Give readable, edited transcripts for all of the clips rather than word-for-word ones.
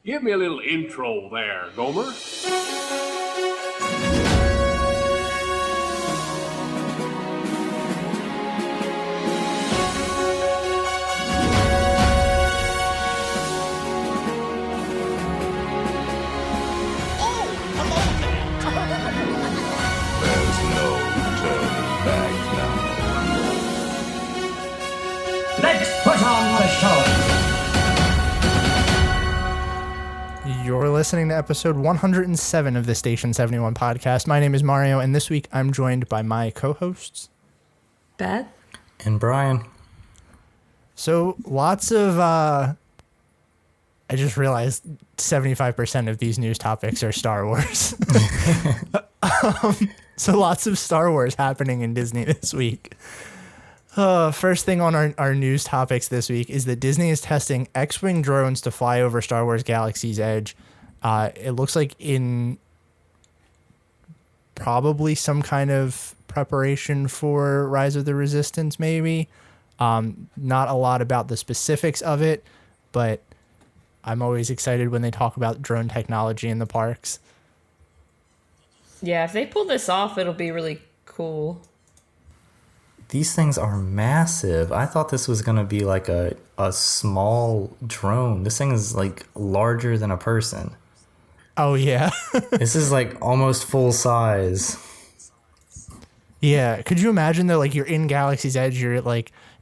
Give me a little intro there, Gomer. There's no turning back now. Let's put on the show. You're listening to episode 107 of the Station 71 podcast. My name is Mario, and this week I'm joined by my co-hosts, Beth and Brian. So lots of, I just realized 75% of these news topics are Star Wars. So lots of Star Wars happening in Disney this week. First thing on our news topics this week is that Disney is testing X-Wing drones to fly over Star Wars Galaxy's Edge. It looks like in probably some kind of preparation for Rise of the Resistance, maybe. Not a lot about the specifics of it, but I'm always excited when they talk about drone technology in the parks. Yeah, if they pull this off, it'll be really cool. These things are massive. I thought this was going to be like a small drone. This thing is like larger than a person. Oh, yeah. This is like almost full size. Yeah. Could you imagine that, like, you're in Galaxy's Edge, you're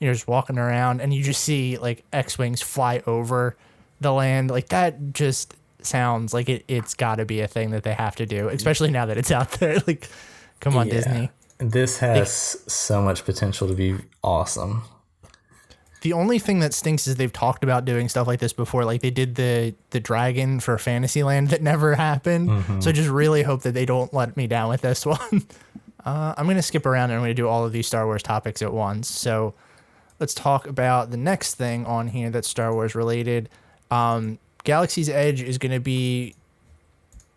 just walking around and you just see like X-Wings fly over the land? Like, that just sounds like it's got to be a thing that they have to do, especially now that it's out there. Like, come on, Yeah. Disney. This has so much potential to be awesome. The only thing that stinks is they've talked about doing stuff like this before. Like, they did the dragon for Fantasyland that never happened. Mm-hmm. So I just really hope that they don't let me down with this one. I'm going to skip around and I'm going to do all of these Star Wars topics at once. So let's talk about the next thing on here that's Star Wars related. Galaxy's Edge is going to be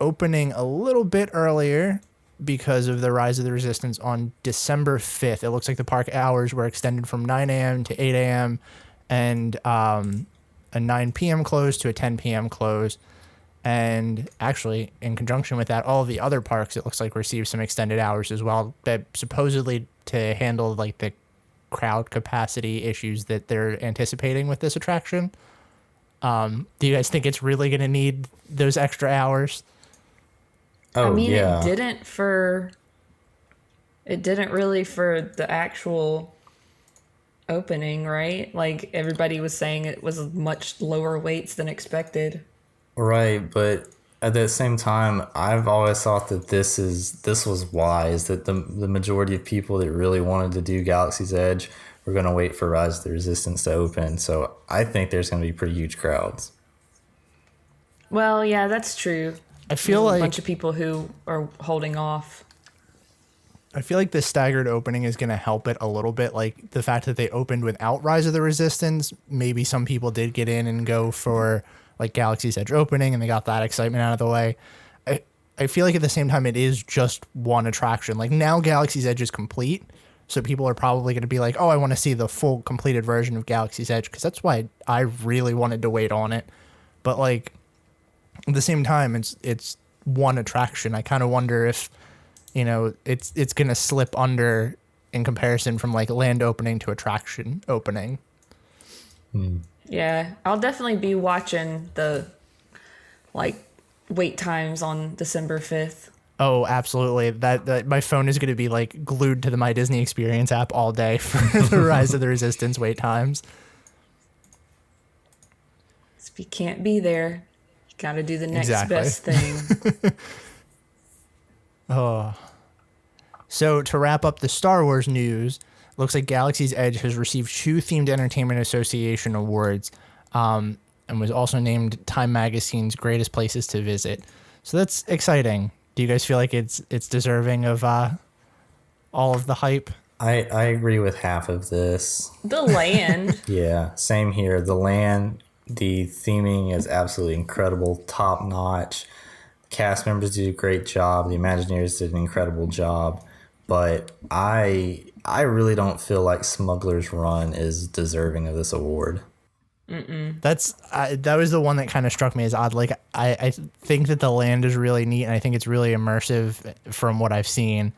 opening a little bit earlier because of the Rise of the Resistance on December 5th. It looks like the park hours were extended from 9 a.m. to 8 a.m. and a 9 p.m. close to a 10 p.m. close. And actually, in conjunction with that, all of the other parks, it looks like, received some extended hours as well, that supposedly to handle like the crowd capacity issues that they're anticipating with this attraction. Do you guys think it's really going to need those extra hours? Oh, I mean, yeah. it didn't really for the actual opening, right? Like, everybody was saying it was much lower weights than expected. Right, but at the same time, I've always thought that this was wise, that the majority of people that really wanted to do Galaxy's Edge were going to wait for Rise of the Resistance to open. So I think there's going to be pretty huge crowds. Well, yeah, that's true. I feel There's like a bunch of people who are holding off. I feel like the staggered opening is going to help it a little bit. Like, the fact that they opened without Rise of the Resistance, maybe some people did get in and go for like Galaxy's Edge opening and they got that excitement out of the way. I feel like at the same time, it is just one attraction. Like, now Galaxy's Edge is complete. So people are probably going to be like, oh, I want to see the full completed version of Galaxy's Edge, because that's why I really wanted to wait on it. But like, at the same time, it's one attraction. I kind of wonder if, it's going to slip under in comparison from like land opening to attraction opening. Yeah, I'll definitely be watching the like wait times on December 5th. Oh, absolutely. That my phone is going to be like glued to the My Disney Experience app all day for the Rise of the Resistance wait times. If you can't be there, you got to do the next Exactly. best thing. So to wrap up the Star Wars news, looks like Galaxy's Edge has received 2 Themed Entertainment Association awards, and was also named Time Magazine's Greatest Places to Visit. So that's exciting. Do you guys feel like it's deserving of all of the hype? I agree with half of this. The land. Yeah, same here. The land, the theming is absolutely incredible, top notch. Cast members did a great job. The Imagineers did an incredible job. But I really don't feel like Smuggler's Run is deserving of this award. That was the one that kind of struck me as odd. Like I think that the land is really neat, and I think it's really immersive from what I've seen.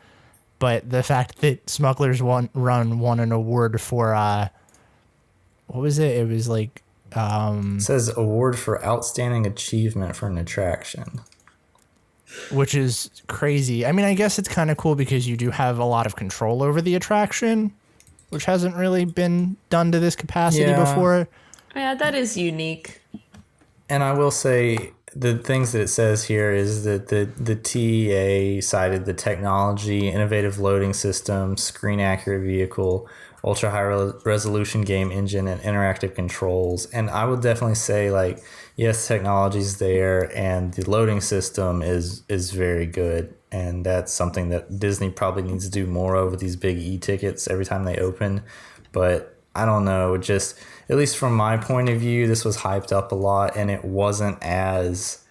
But the fact that Smuggler's Run won an award for what was it? It was like It says award for outstanding achievement for an attraction. which is crazy. I mean, I guess it's kind of cool because you do have a lot of control over the attraction, which hasn't really been done to this capacity before. Yeah, that is unique. And I will say the things that it says here is that the TEA cited the technology, innovative loading system, screen accurate vehicle, ultra high resolution game engine, and interactive controls. And I would definitely say, like, yes, technology's there and the loading system is very good. And that's something that Disney probably needs to do more of with these big e-tickets every time they open. But I don't know, just at least from my point of view, this was hyped up a lot and it wasn't as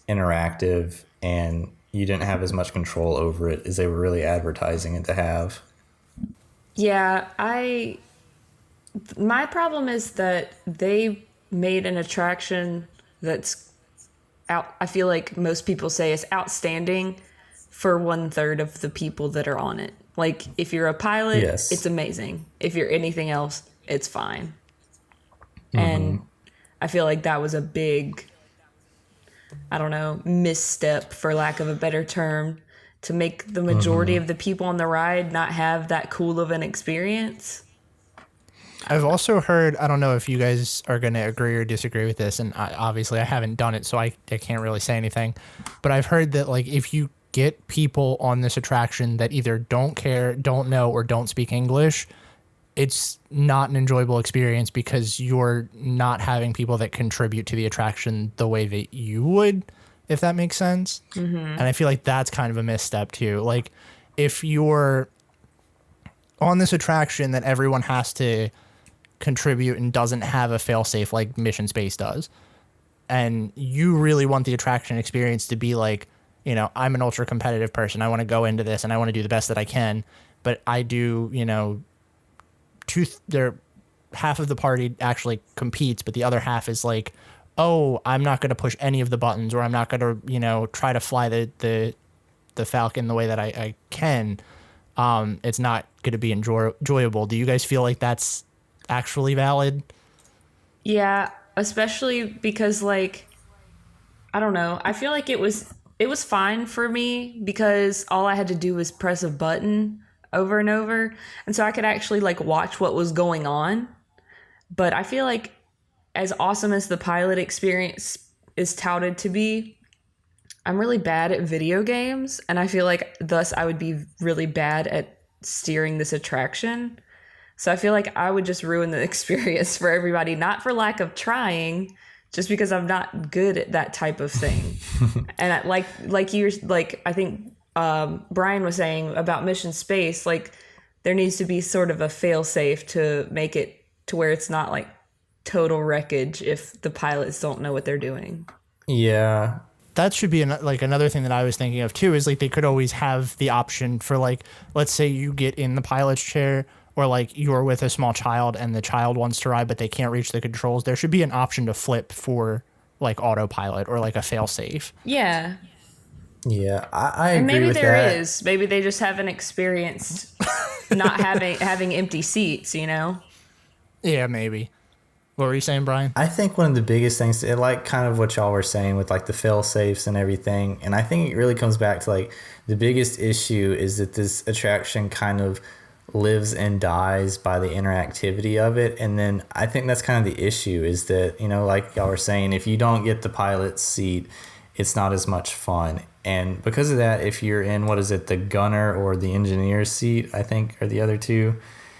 interactive and you didn't have as much control over it as they were really advertising it to have. Yeah, my problem is that they made an attraction that's out. I feel like most people say is outstanding for 1/3 of the people that are on it. Like, if you're a pilot, Yes. it's amazing. If you're anything else, it's fine. And I feel like that was a big, I don't know, misstep, for lack of a better term, to make the majority of the people on the ride not have that cool of an experience. I've also heard, I don't know if you guys are going to agree or disagree with this, and obviously I haven't done it, so I can't really say anything, but I've heard that, like, if you get people on this attraction that either don't care, don't know, or don't speak English, it's not an enjoyable experience because you're not having people that contribute to the attraction the way that you would, if that makes sense. And I feel like that's kind of a misstep too. Like, if you're on this attraction that everyone has to contribute and doesn't have a fail-safe like Mission Space does, and you really want the attraction experience to be like, you know, I'm an ultra competitive person, I want to go into this and I want to do the best that I can, but I do, you know, half of the party actually competes, but the other half is like, oh, I'm not going to push any of the buttons, or I'm not going to, you know, try to fly the Falcon the way that I can. It's not going to be enjoyable. Do you guys feel like that's actually valid? Yeah, especially because, like, I don't know. I feel like it was fine for me because all I had to do was press a button over and over, and so I could actually, like, watch what was going on. But I feel like, as awesome as the pilot experience is touted to be, I'm really bad at video games, and I feel like thus I would be really bad at steering this attraction. So I feel like I would just ruin the experience for everybody, not for lack of trying, just because I'm not good at that type of thing. And I think Brian was saying about Mission Space, like, there needs to be sort of a fail-safe to make it to where it's not like total wreckage if the pilots don't know what they're doing. Yeah. That should be another thing that I was thinking of too, is like they could always have the option for, like, let's say you get in the pilot's chair, or like you're with a small child and the child wants to ride but they can't reach the controls. There should be an option to flip for like autopilot or like a fail-safe. Yeah. Yeah, I agree And maybe with there that. is. Maybe they just haven't experienced not having empty seats, you know? Yeah, maybe. What were you saying, Brian? I think one of the biggest things, like kind of what y'all were saying with like the fail safes and everything, and I think it really comes back to like the biggest issue is that this attraction kind of lives and dies by the interactivity of it. And then I think that's kind of the issue, is that, you know, like y'all were saying, if you don't get the pilot's seat, it's not as much fun. And because of that, if you're in, what is it, the gunner or the engineer's seat, I think, are the other two,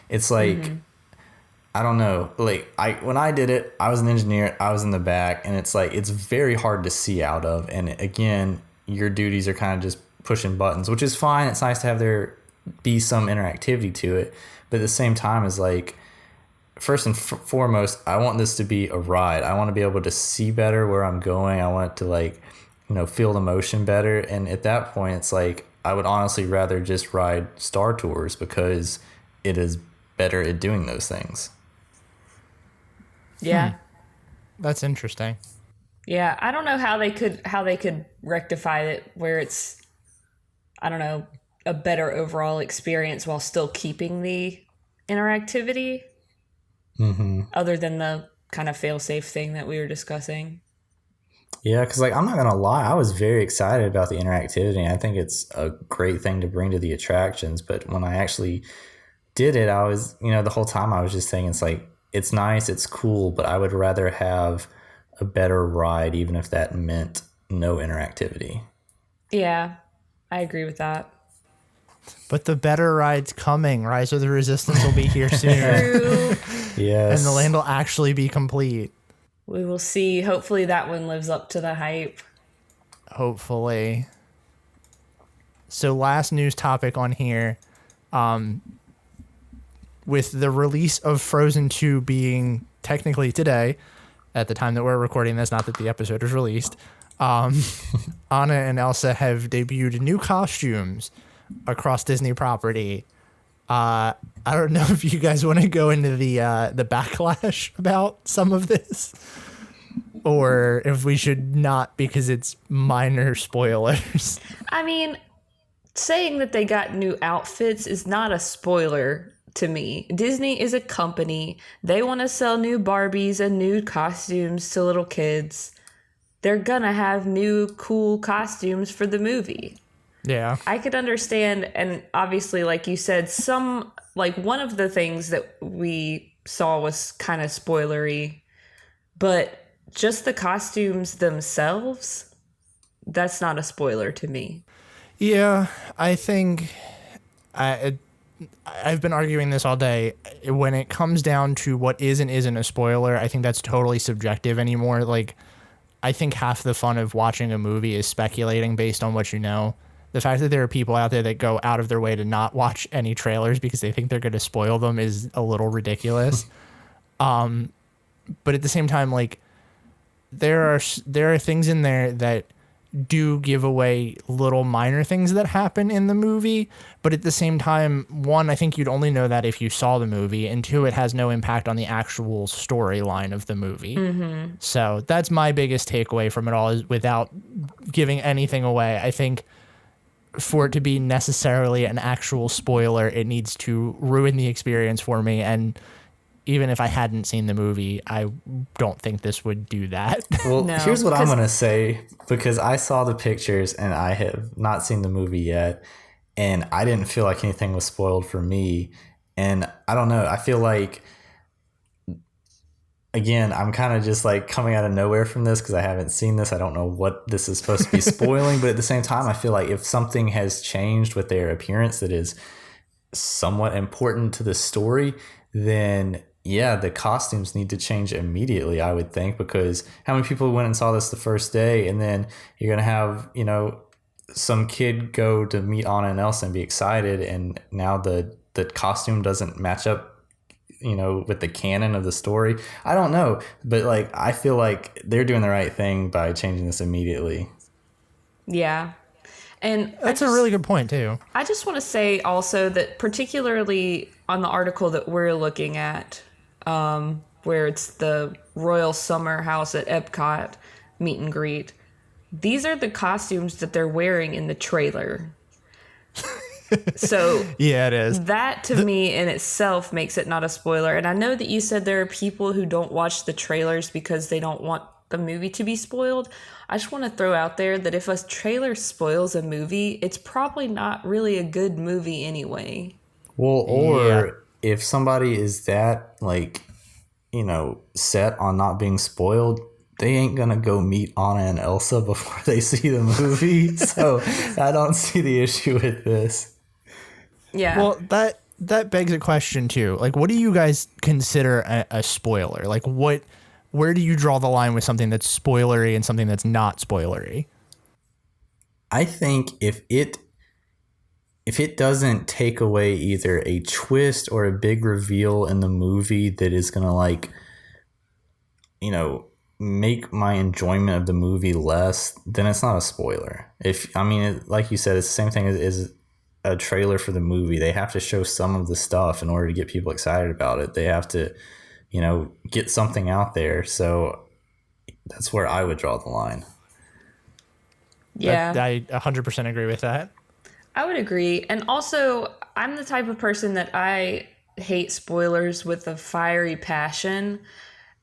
it's like, I don't know, like when I did it, I was an engineer, I was in the back, and it's like, it's very hard to see out of. And again, your duties are kind of just pushing buttons, which is fine. It's nice to have there be some interactivity to it. But at the same time, is like, first and foremost, I want this to be a ride. I want to be able to see better where I'm going. I want it to, like, you know, feel the motion better. And at that point, it's like, I would honestly rather just ride Star Tours because it is better at doing those things. Yeah. That's interesting. Yeah, I don't know how they could rectify it where it's, I don't know, a better overall experience while still keeping the interactivity. Other than the kind of fail-safe thing that we were discussing. Yeah, because like I'm not gonna lie, I was very excited about the interactivity. I think it's a great thing to bring to the attractions. But when I actually did it, I was, the whole time I was just saying it's like it's nice, it's cool, but I would rather have a better ride, even if that meant no interactivity. Yeah, I agree with that. But the better ride's coming. Rise of the Resistance will be here sooner. True. Yes. And the land will actually be complete. We will see. Hopefully that one lives up to the hype. Hopefully. So last news topic on here. With the release of Frozen 2 being technically today, at the time that we're recording this, not that the episode is released, Anna and Elsa have debuted new costumes across Disney property. I don't know if you guys want to go into the backlash about some of this, or if we should not, because it's minor spoilers. I mean, saying that they got new outfits is not a spoiler to me. Disney is a company. They want to sell new Barbies and new costumes to little kids. They're gonna have new cool costumes for the movie. Yeah. I could understand, and obviously, like you said, one of the things that we saw was kind of spoilery, but just the costumes themselves, that's not a spoiler to me. Yeah, I think I've been arguing this all day. When it comes down to what is and isn't a spoiler, I think that's totally subjective anymore. Like, I think half the fun of watching a movie is speculating based on what you know. The fact that there are people out there that go out of their way to not watch any trailers because they think they're going to spoil them is a little ridiculous. But at the same time, like, there are things in there that do give away little minor things that happen in the movie, but at the same time, one, I think you'd only know that if you saw the movie, and two, it has no impact on the actual storyline of the movie. Mm-hmm. So that's my biggest takeaway from it all, is without giving anything away, I think for it to be necessarily an actual spoiler, it needs to ruin the experience for me. And even if I hadn't seen the movie, I don't think this would do that. Well, No, here's what I'm going to say, because I saw the pictures and I have not seen the movie yet, and I didn't feel like anything was spoiled for me. And I don't know, I feel like, again, I'm kind of just like coming out of nowhere from this because I haven't seen this. I don't know what this is supposed to be spoiling, but at the same time, I feel like if something has changed with their appearance that is somewhat important to the story, then yeah, the costumes need to change immediately, I would think, because how many people went and saw this the first day, and then you're going to have, some kid go to meet Anna and Elsa and be excited, and now the costume doesn't match up, with the canon of the story. I don't know, but like, I feel like they're doing the right thing by changing this immediately. Yeah. And That's a really good point, too. I just want to say also that particularly on the article that we're looking at, where it's the Royal Summer House at Epcot meet and greet, these are the costumes that they're wearing in the trailer. So yeah, it is. That to me in itself makes it not a spoiler. And I know that you said there are people who don't watch the trailers because they don't want the movie to be spoiled. I just want to throw out there that if a trailer spoils a movie, it's probably not really a good movie anyway. Well, or if somebody is that, set on not being spoiled, they ain't gonna go meet Anna and Elsa before they see the movie. So I don't see the issue with this. Yeah. Well, that begs a question too. Like, what do you guys consider a spoiler? Like, where do you draw the line with something that's spoilery and something that's not spoilery? I think if it doesn't take away either a twist or a big reveal in the movie that is gonna make my enjoyment of the movie less, then it's not a spoiler. Like you said, it's the same thing as a trailer for the movie. They have to show some of the stuff in order to get people excited about it. They have to, get something out there. So That's where I would draw the line. Yeah. I 100% agree with that. I would agree. And also, I'm the type of person that I hate spoilers with a fiery passion.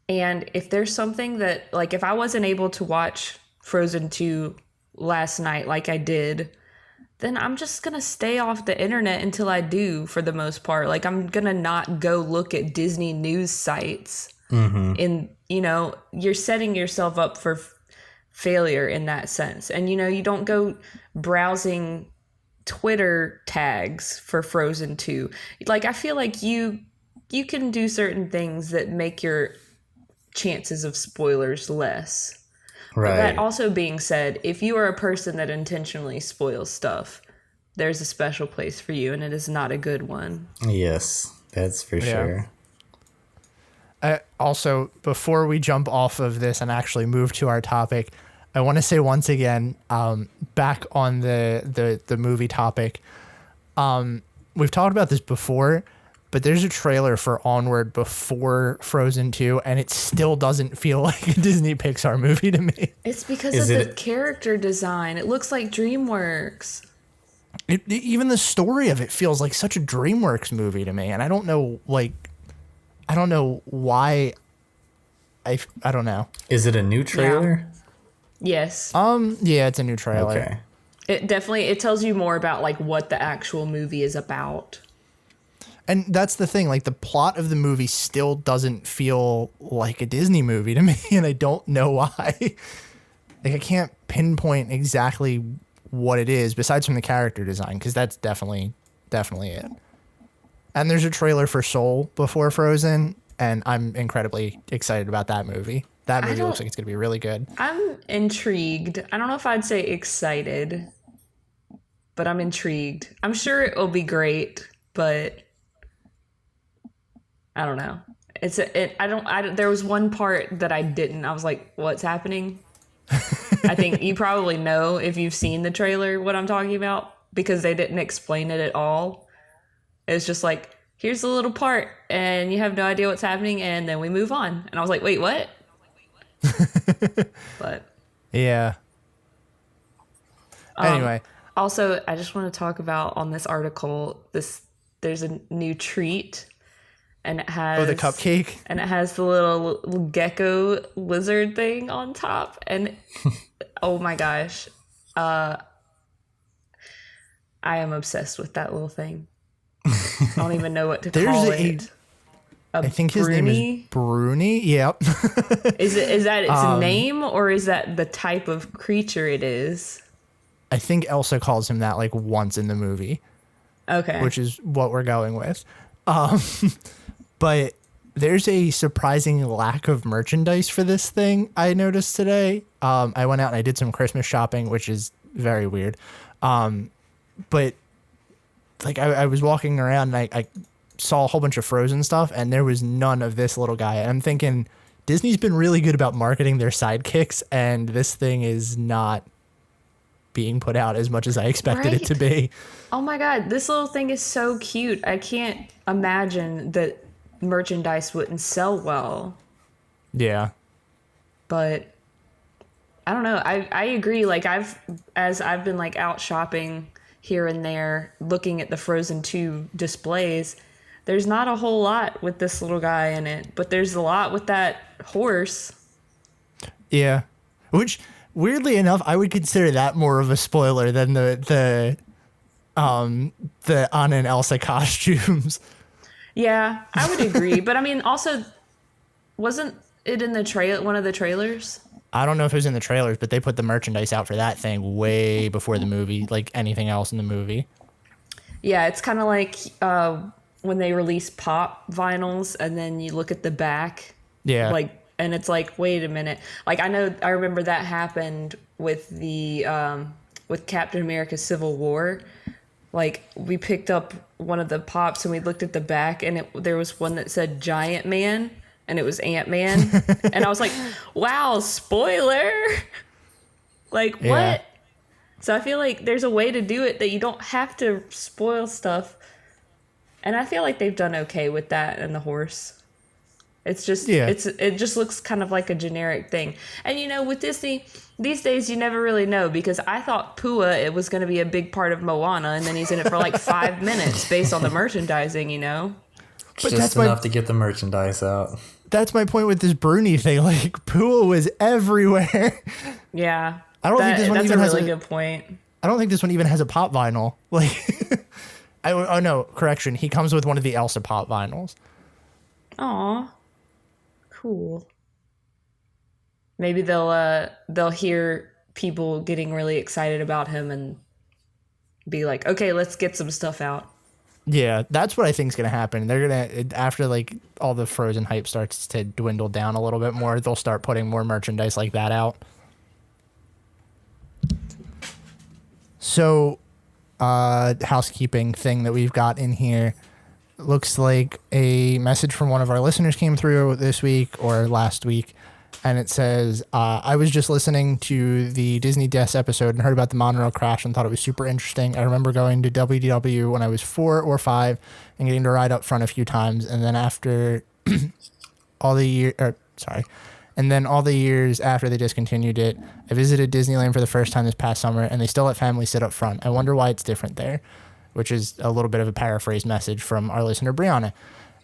And if there's something that, like, if I wasn't able to watch Frozen 2 last night like I did, then I'm just going to stay off the internet until I do, for the most part. Like, I'm going to not go look at Disney news sites. And, you know, you're setting yourself up for failure in that sense. And, you know, you don't go browsing Twitter tags for Frozen 2. Like, I feel like you can do certain things that make your chances of spoilers less. Right. But that also being said, if you are a person that intentionally spoils stuff, there's a special place for you, and it is not a good one. Yes, that's for sure. Also, before we jump off of this and actually move to our topic, I want to say once again, back on the movie topic, we've talked about this before, but there's a trailer for Onward before Frozen 2, and it still doesn't feel like a Disney Pixar movie to me. It's because of the character design. It looks like DreamWorks. Even the story of it feels like such a DreamWorks movie to me, and I don't know why. I don't know. Is it a new trailer? Yes. Yeah, it's a new trailer. Okay. It tells you more about like what the actual movie is about. And that's the thing, like the plot of the movie still doesn't feel like a Disney movie to me, and I don't know why. Like I can't pinpoint exactly what it is besides from the character design, because that's definitely it. And there's a trailer for Soul before Frozen, and I'm incredibly excited about that movie. That movie looks like it's going to be really good. I'm intrigued. I don't know if I'd say excited, but I'm intrigued. I'm sure it will be great, but I don't know. There was one part that I didn't. I was like, what's happening? I think you probably know, if you've seen the trailer, what I'm talking about, because they didn't explain it at all. It's just like, here's a little part and you have no idea what's happening, and then we move on. And I was like, wait, what? But yeah. Anyway. Also, I just want to talk about on this article, there's a new treat, and it has the cupcake, and it has the little gecko lizard thing on top, and oh my gosh, I am obsessed with that little thing. I don't even know what to call it. I think his name is Bruni. Yep. Is that its name, or is that the type of creature it is? I think Elsa calls him that like once in the movie. Okay. Which is what we're going with. But there's a surprising lack of merchandise for this thing I noticed today. I went out and I did some Christmas shopping, which is very weird. But like I was walking around and I saw a whole bunch of Frozen stuff, and there was none of this little guy. And I'm thinking, Disney's been really good about marketing their sidekicks, and this thing is not being put out as much as I expected it to be. Oh my God, this little thing is so cute. I can't imagine that merchandise wouldn't sell well. Yeah. But I don't know. I agree. Like as I've been like out shopping here and there, looking at the Frozen 2 displays, there's not a whole lot with this little guy in it, but there's a lot with that horse. Yeah. Which, weirdly enough, I would consider that more of a spoiler than the Anna and Elsa costumes. Yeah, I would agree. But I mean, also, wasn't it in the one of the trailers? I don't know if it was in the trailers, but they put the merchandise out for that thing way before the movie, like anything else in the movie. Yeah, it's kind of like when they release pop vinyls and then you look at the back. Yeah. Like, and it's like, wait a minute. Like, I remember that happened with with Captain America Civil War. Like, we picked up one of the pops and we looked at the back, and there was one that said Giant Man, and it was Ant-Man. And I was like, wow, spoiler. Like, what? Yeah. So I feel like there's a way to do it that you don't have to spoil stuff. And I feel like they've done okay with that and the horse. It's just Yeah. it just looks kind of like a generic thing. And with Disney these days, you never really know, because I thought Pua it was going to be a big part of Moana, and then he's in it for like 5 minutes based on the merchandising. But Just enough to get the merchandise out. That's my point with this Bruni thing. Like, Pua was everywhere. Yeah, I don't think this one that's even a has really good point. I don't think this one even has a pop vinyl. Like, oh no, correction. He comes with one of the Elsa pop vinyls. Aw, cool. Maybe they'll hear people getting really excited about him and be like, okay, let's get some stuff out. Yeah, that's what I think is going to happen. They're going to, after like all the Frozen hype starts to dwindle down a little bit more, they'll start putting more merchandise like that out. So, housekeeping thing that we've got in here. Looks like a message from one of our listeners came through this week or last week. And it says, I was just listening to the Disney Deaths episode and heard about the monorail crash and thought it was super interesting. I remember going to WDW when I was 4 or 5 and getting to ride up front a few times. And then after all the years after they discontinued it, I visited Disneyland for the first time this past summer, and they still let families sit up front. I wonder why it's different there, which is a little bit of a paraphrased message from our listener, Brianna.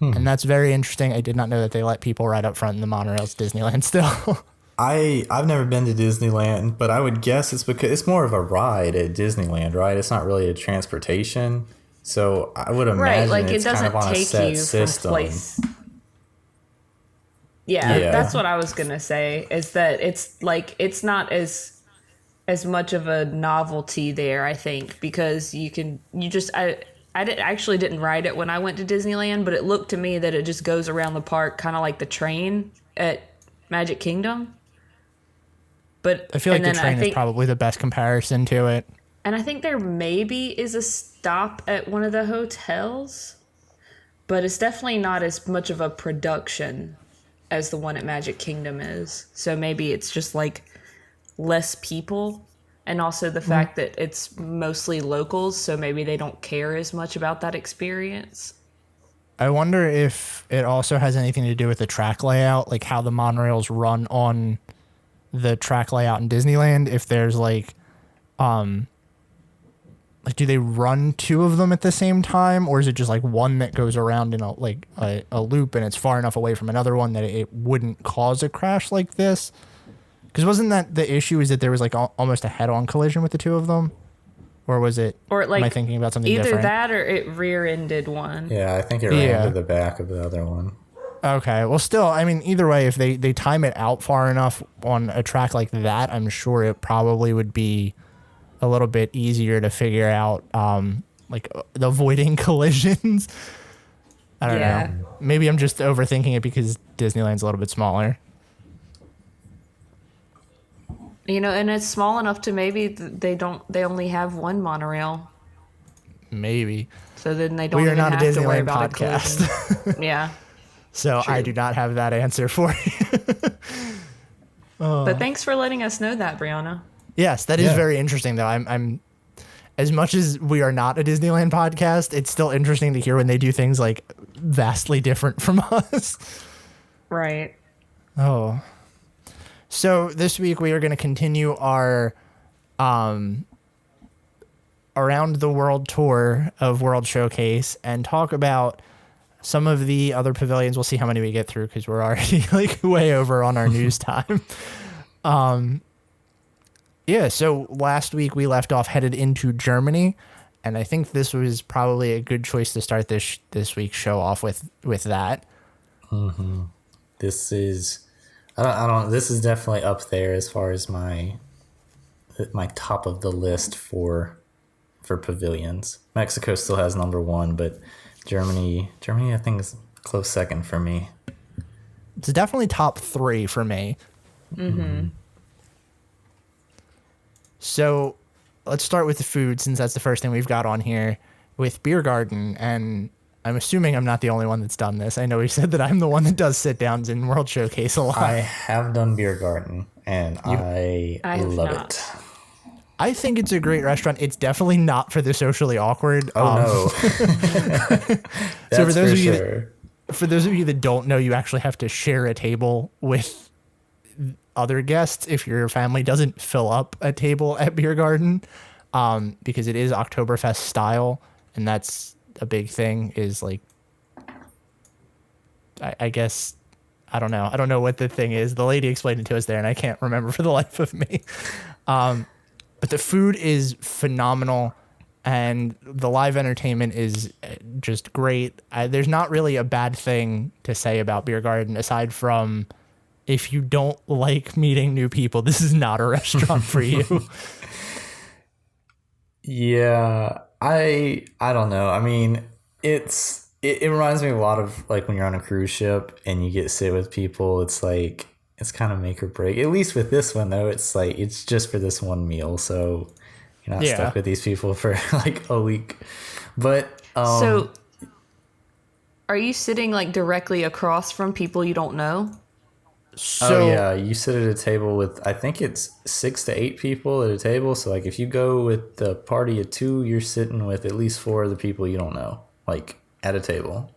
And that's very interesting. I did not know that they let people ride up front in the monorails at Disneyland still. I've never been to Disneyland, but I would guess it's because it's more of a ride at Disneyland, right? It's not really a transportation. So I would imagine like it's it doesn't kind of on a take set you system. from place. Yeah, that's what I was gonna say. Is that it's like it's not as much of a novelty there, I think, because I didn't ride it when I went to Disneyland, but it looked to me that it just goes around the park kind of like the train at Magic Kingdom. But I feel like the train is probably the best comparison to it. And I think there maybe is a stop at one of the hotels, but it's definitely not as much of a production as the one at Magic Kingdom is. So maybe it's just like less people. And also the fact that it's mostly locals, so maybe they don't care as much about that experience. I wonder if it also has anything to do with the track layout, like how the monorails run on the track layout in Disneyland. If there's like do they run 2 of them at the same time, or is it just like one that goes around in a loop and it's far enough away from another one that it wouldn't cause a crash like this? Because wasn't that the issue, is that there was like almost a head-on collision with the 2 of them? Or was it, am I thinking about something different? Either that or it rear-ended one. Yeah, I think it ran to the back of the other one. Okay, well still, I mean, either way, if they time it out far enough on a track like that, I'm sure it probably would be a little bit easier to figure out, avoiding collisions. I don't know. Maybe I'm just overthinking it because Disneyland's a little bit smaller. And it's small enough to maybe they only have one monorail. Maybe. So then they don't We are even not a have to worry Disneyland about podcast. Yeah. So true. I do not have that answer for you. But thanks for letting us know that, Brianna. Yes, that is very interesting though. I'm as much as we are not a Disneyland podcast, it's still interesting to hear when they do things like vastly different from us. Right. Oh. So this week we are going to continue our around the world tour of World Showcase and talk about some of the other pavilions. We'll see how many we get through because we're already like way over on our news time. So last week we left off headed into Germany, and I think this was probably a good choice to start this week's show off with that. Mm-hmm. This is this is definitely up there as far as my top of the list for pavilions. Mexico still has number 1, but Germany I think is close second for me. It's definitely top 3 for me. Mm-hmm. So let's start with the food, since that's the first thing we've got on here with Biergarten. And I'm assuming I'm not the only one that's done this. I know we said that I'm the one that does sit downs in World Showcase a lot. I have done Biergarten, and I love it. I think it's a great restaurant. It's definitely not for the socially awkward. Oh no. That's so for those of you for those of you that don't know, you actually have to share a table with other guests if your family doesn't fill up a table at Biergarten, because it is Oktoberfest style, and that's a big thing. Is like, I guess, I don't know. I don't know what the thing is. The lady explained it to us there, and I can't remember for the life of me. But the food is phenomenal, and the live entertainment is just great. There's not really a bad thing to say about Biergarten aside from, if you don't like meeting new people, this is not a restaurant for you. Yeah, I don't know. I mean, it reminds me a lot of like when you're on a cruise ship and you get to sit with people. It's like, it's kind of make or break. At least with this one though, it's like it's just for this one meal, so you're not stuck with these people for like a week. But so are you sitting like directly across from people you don't know? So yeah, you sit at a table with, I think it's 6 to 8 people at a table. So like if you go with the party of 2, you're sitting with at least 4 of the people you don't know, like at a table.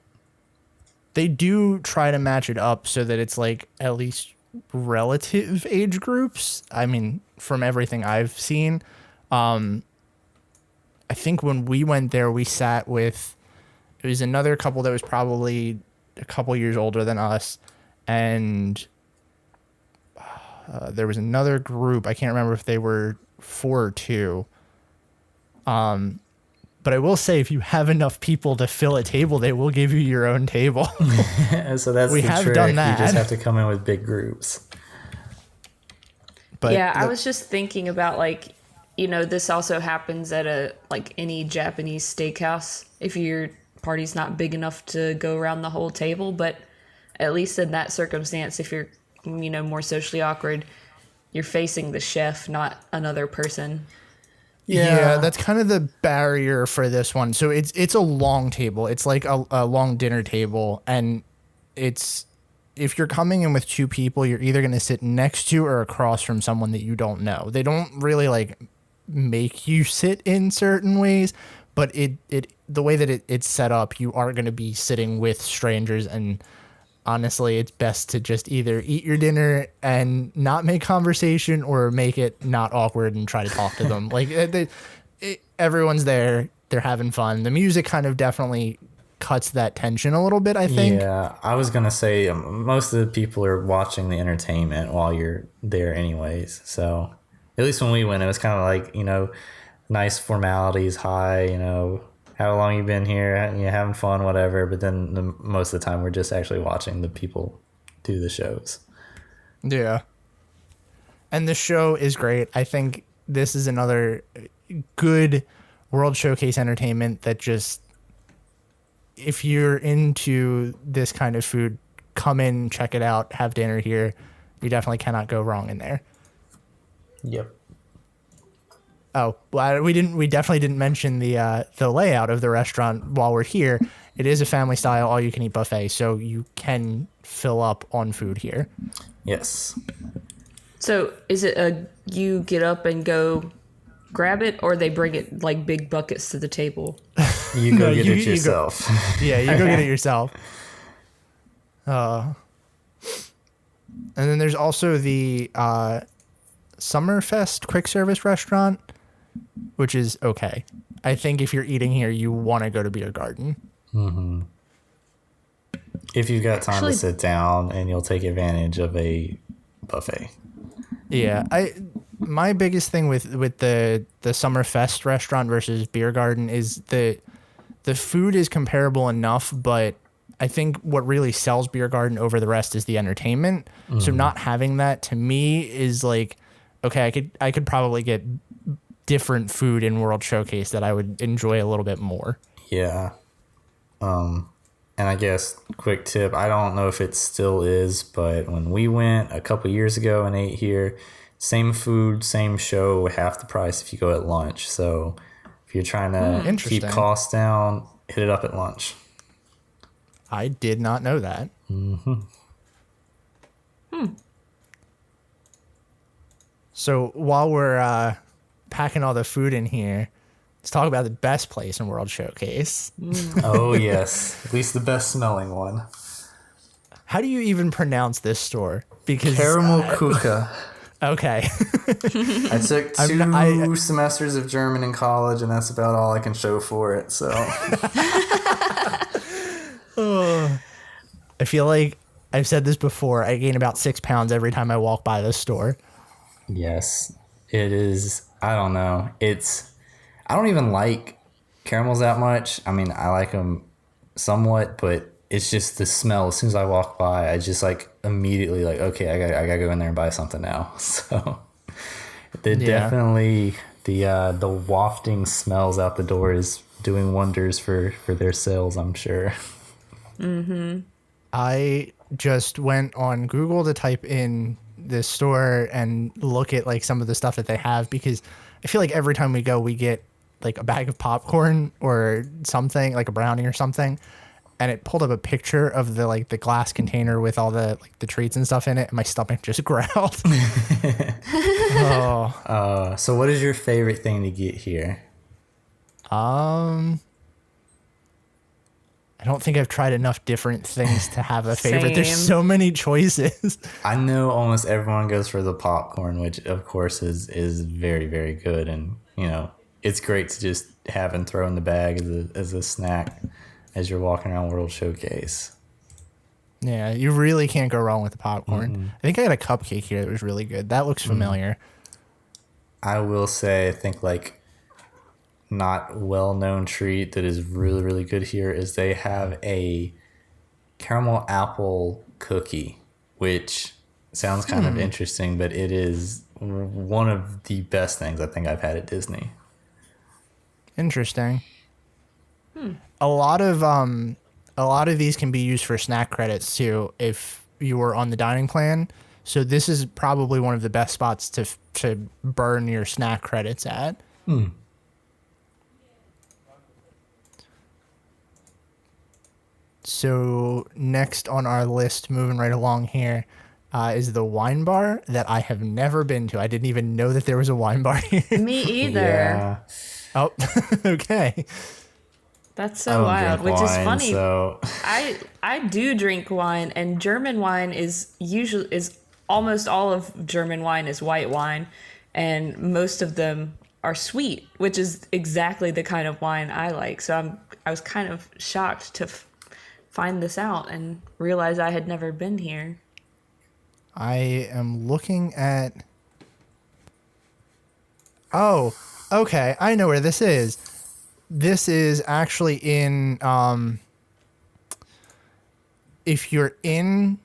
they do try to match it up so that it's like at least relative age groups. I mean, from everything I've seen, I think when we went there, we sat with, it was another couple that was probably a couple years older than us, and there was another group. I can't remember if they were 4 or 2. But I will say, if you have enough people to fill a table, they will give you your own table. So that's We the have trick. done that. You just have to come in with big groups. But yeah, I was just thinking about like, you know, this also happens at a like any Japanese steakhouse if your party's not big enough to go around the whole table. But at least in that circumstance, if you're, you know, more socially awkward, you're facing the chef, not another person. Yeah, that's kind of the barrier for this one. So it's a long table. It's like a long dinner table, and it's, if you're coming in with 2 people, you're either going to sit next to or across from someone that you don't know. They don't really like make you sit in certain ways, but it the way that it's set up, you are going to be sitting with strangers, and honestly, it's best to just either eat your dinner and not make conversation, or make it not awkward and try to talk to them. Like everyone's there, they're having fun. The music kind of definitely cuts that tension a little bit, I think. Yeah, I was gonna say most of the people are watching the entertainment while you're there, anyways. So at least when we went, it was kind of like, you know, nice formalities, hi, you know, how long you been here, you know, having fun, whatever. But then most of the time, we're just actually watching the people do the shows. Yeah. And the show is great. I think this is another good World Showcase entertainment that just, if you're into this kind of food, come in, check it out, have dinner here. You definitely cannot go wrong in there. Yep. Oh, well, we definitely didn't mention the layout of the restaurant while we're here. It is a family style all you can eat buffet, so you can fill up on food here. Yes. So is it you get up and go grab it, or they bring it like big buckets to the table? You go No, get you it yourself. Yeah, you go get it yourself. And then there's also the Summerfest quick service restaurant, which is okay. I think if you're eating here, you want to go to Biergarten. Mm-hmm. If you've got time to sit down, and you'll take advantage of a buffet. Yeah, my biggest thing with the Summerfest restaurant versus Biergarten is the food is comparable enough, but I think what really sells Biergarten over the rest is the entertainment. Mm-hmm. So not having that, to me, is like, okay, I could probably get different food in World Showcase that I would enjoy a little bit more. Yeah. And I guess quick tip, I don't know if it still is, but when we went a couple years ago and ate here, same food, same show, half the price if you go at lunch. So if you're trying to keep costs down, hit it up at lunch. I did not know that. Mm-hmm. So while we're packing all the food in here, Let's talk about the best place in World Showcase. Oh, yes. At least the best smelling one. How do you even pronounce this store? Because Karamell-Kuche. Okay. I took two semesters of German in college, and that's about all I can show for it. So I feel like I've said this before. I gain about 6 pounds every time I walk by this store. yes, it is. I don't know. I don't even like caramels that much. I mean, I like them somewhat, but it's just the smell. As soon as I walk by, I just like immediately like, okay, I gotta go in there and buy something now. So definitely the wafting smells out the door is doing wonders for their sales, I'm sure. I just went on Google to type in this store and look at like some of the stuff that they have, because I feel like every time we go, we get like a bag of popcorn or something, like a brownie or something. And it pulled up a picture of the glass container with all the the treats and stuff in it, and my stomach just growled. So what is your favorite thing to get here? I don't think I've tried enough different things to have a favorite. There's Same. so many choices. I know almost everyone goes for the popcorn, which of course is very, very good, and it's great to just have and throw in the bag as a snack as you're walking around World Showcase. Yeah, you really can't go wrong with the popcorn. I think I got a cupcake here that was really good. That looks familiar. I will say, I think like not well-known treat that is really, really good here is they have a caramel apple cookie, which sounds kind of interesting, but it is one of the best things I think I've had at Disney. Interesting. A lot of these can be used for snack credits too if you were on the dining plan. So this is probably one of the best spots to burn your snack credits at. So next on our list, moving right along here, is the wine bar that I have never been to. I didn't even know that there was a wine bar here. Me either. Yeah. Oh, okay. That's I so don't wild, drink which is wine, funny. So I do drink wine, and German wine is almost all of German wine is white wine, and most of them are sweet, which is exactly the kind of wine I like. So I was kind of shocked to find this out and realize I had never been here. I am looking at... Oh, okay. I know where this is. This is actually in... if you're in...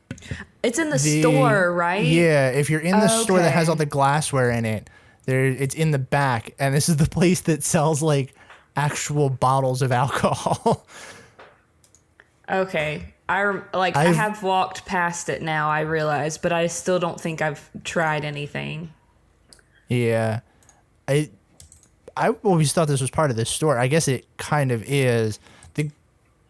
It's in the store, right? Yeah, if you're in the store that has Okay. all the glassware in it, it's in the back, and this is the place that sells like actual bottles of alcohol. Okay. I have walked past it now, I realize, but I still don't think I've tried anything. Yeah. I always thought this was part of this store. I guess it kind of is. The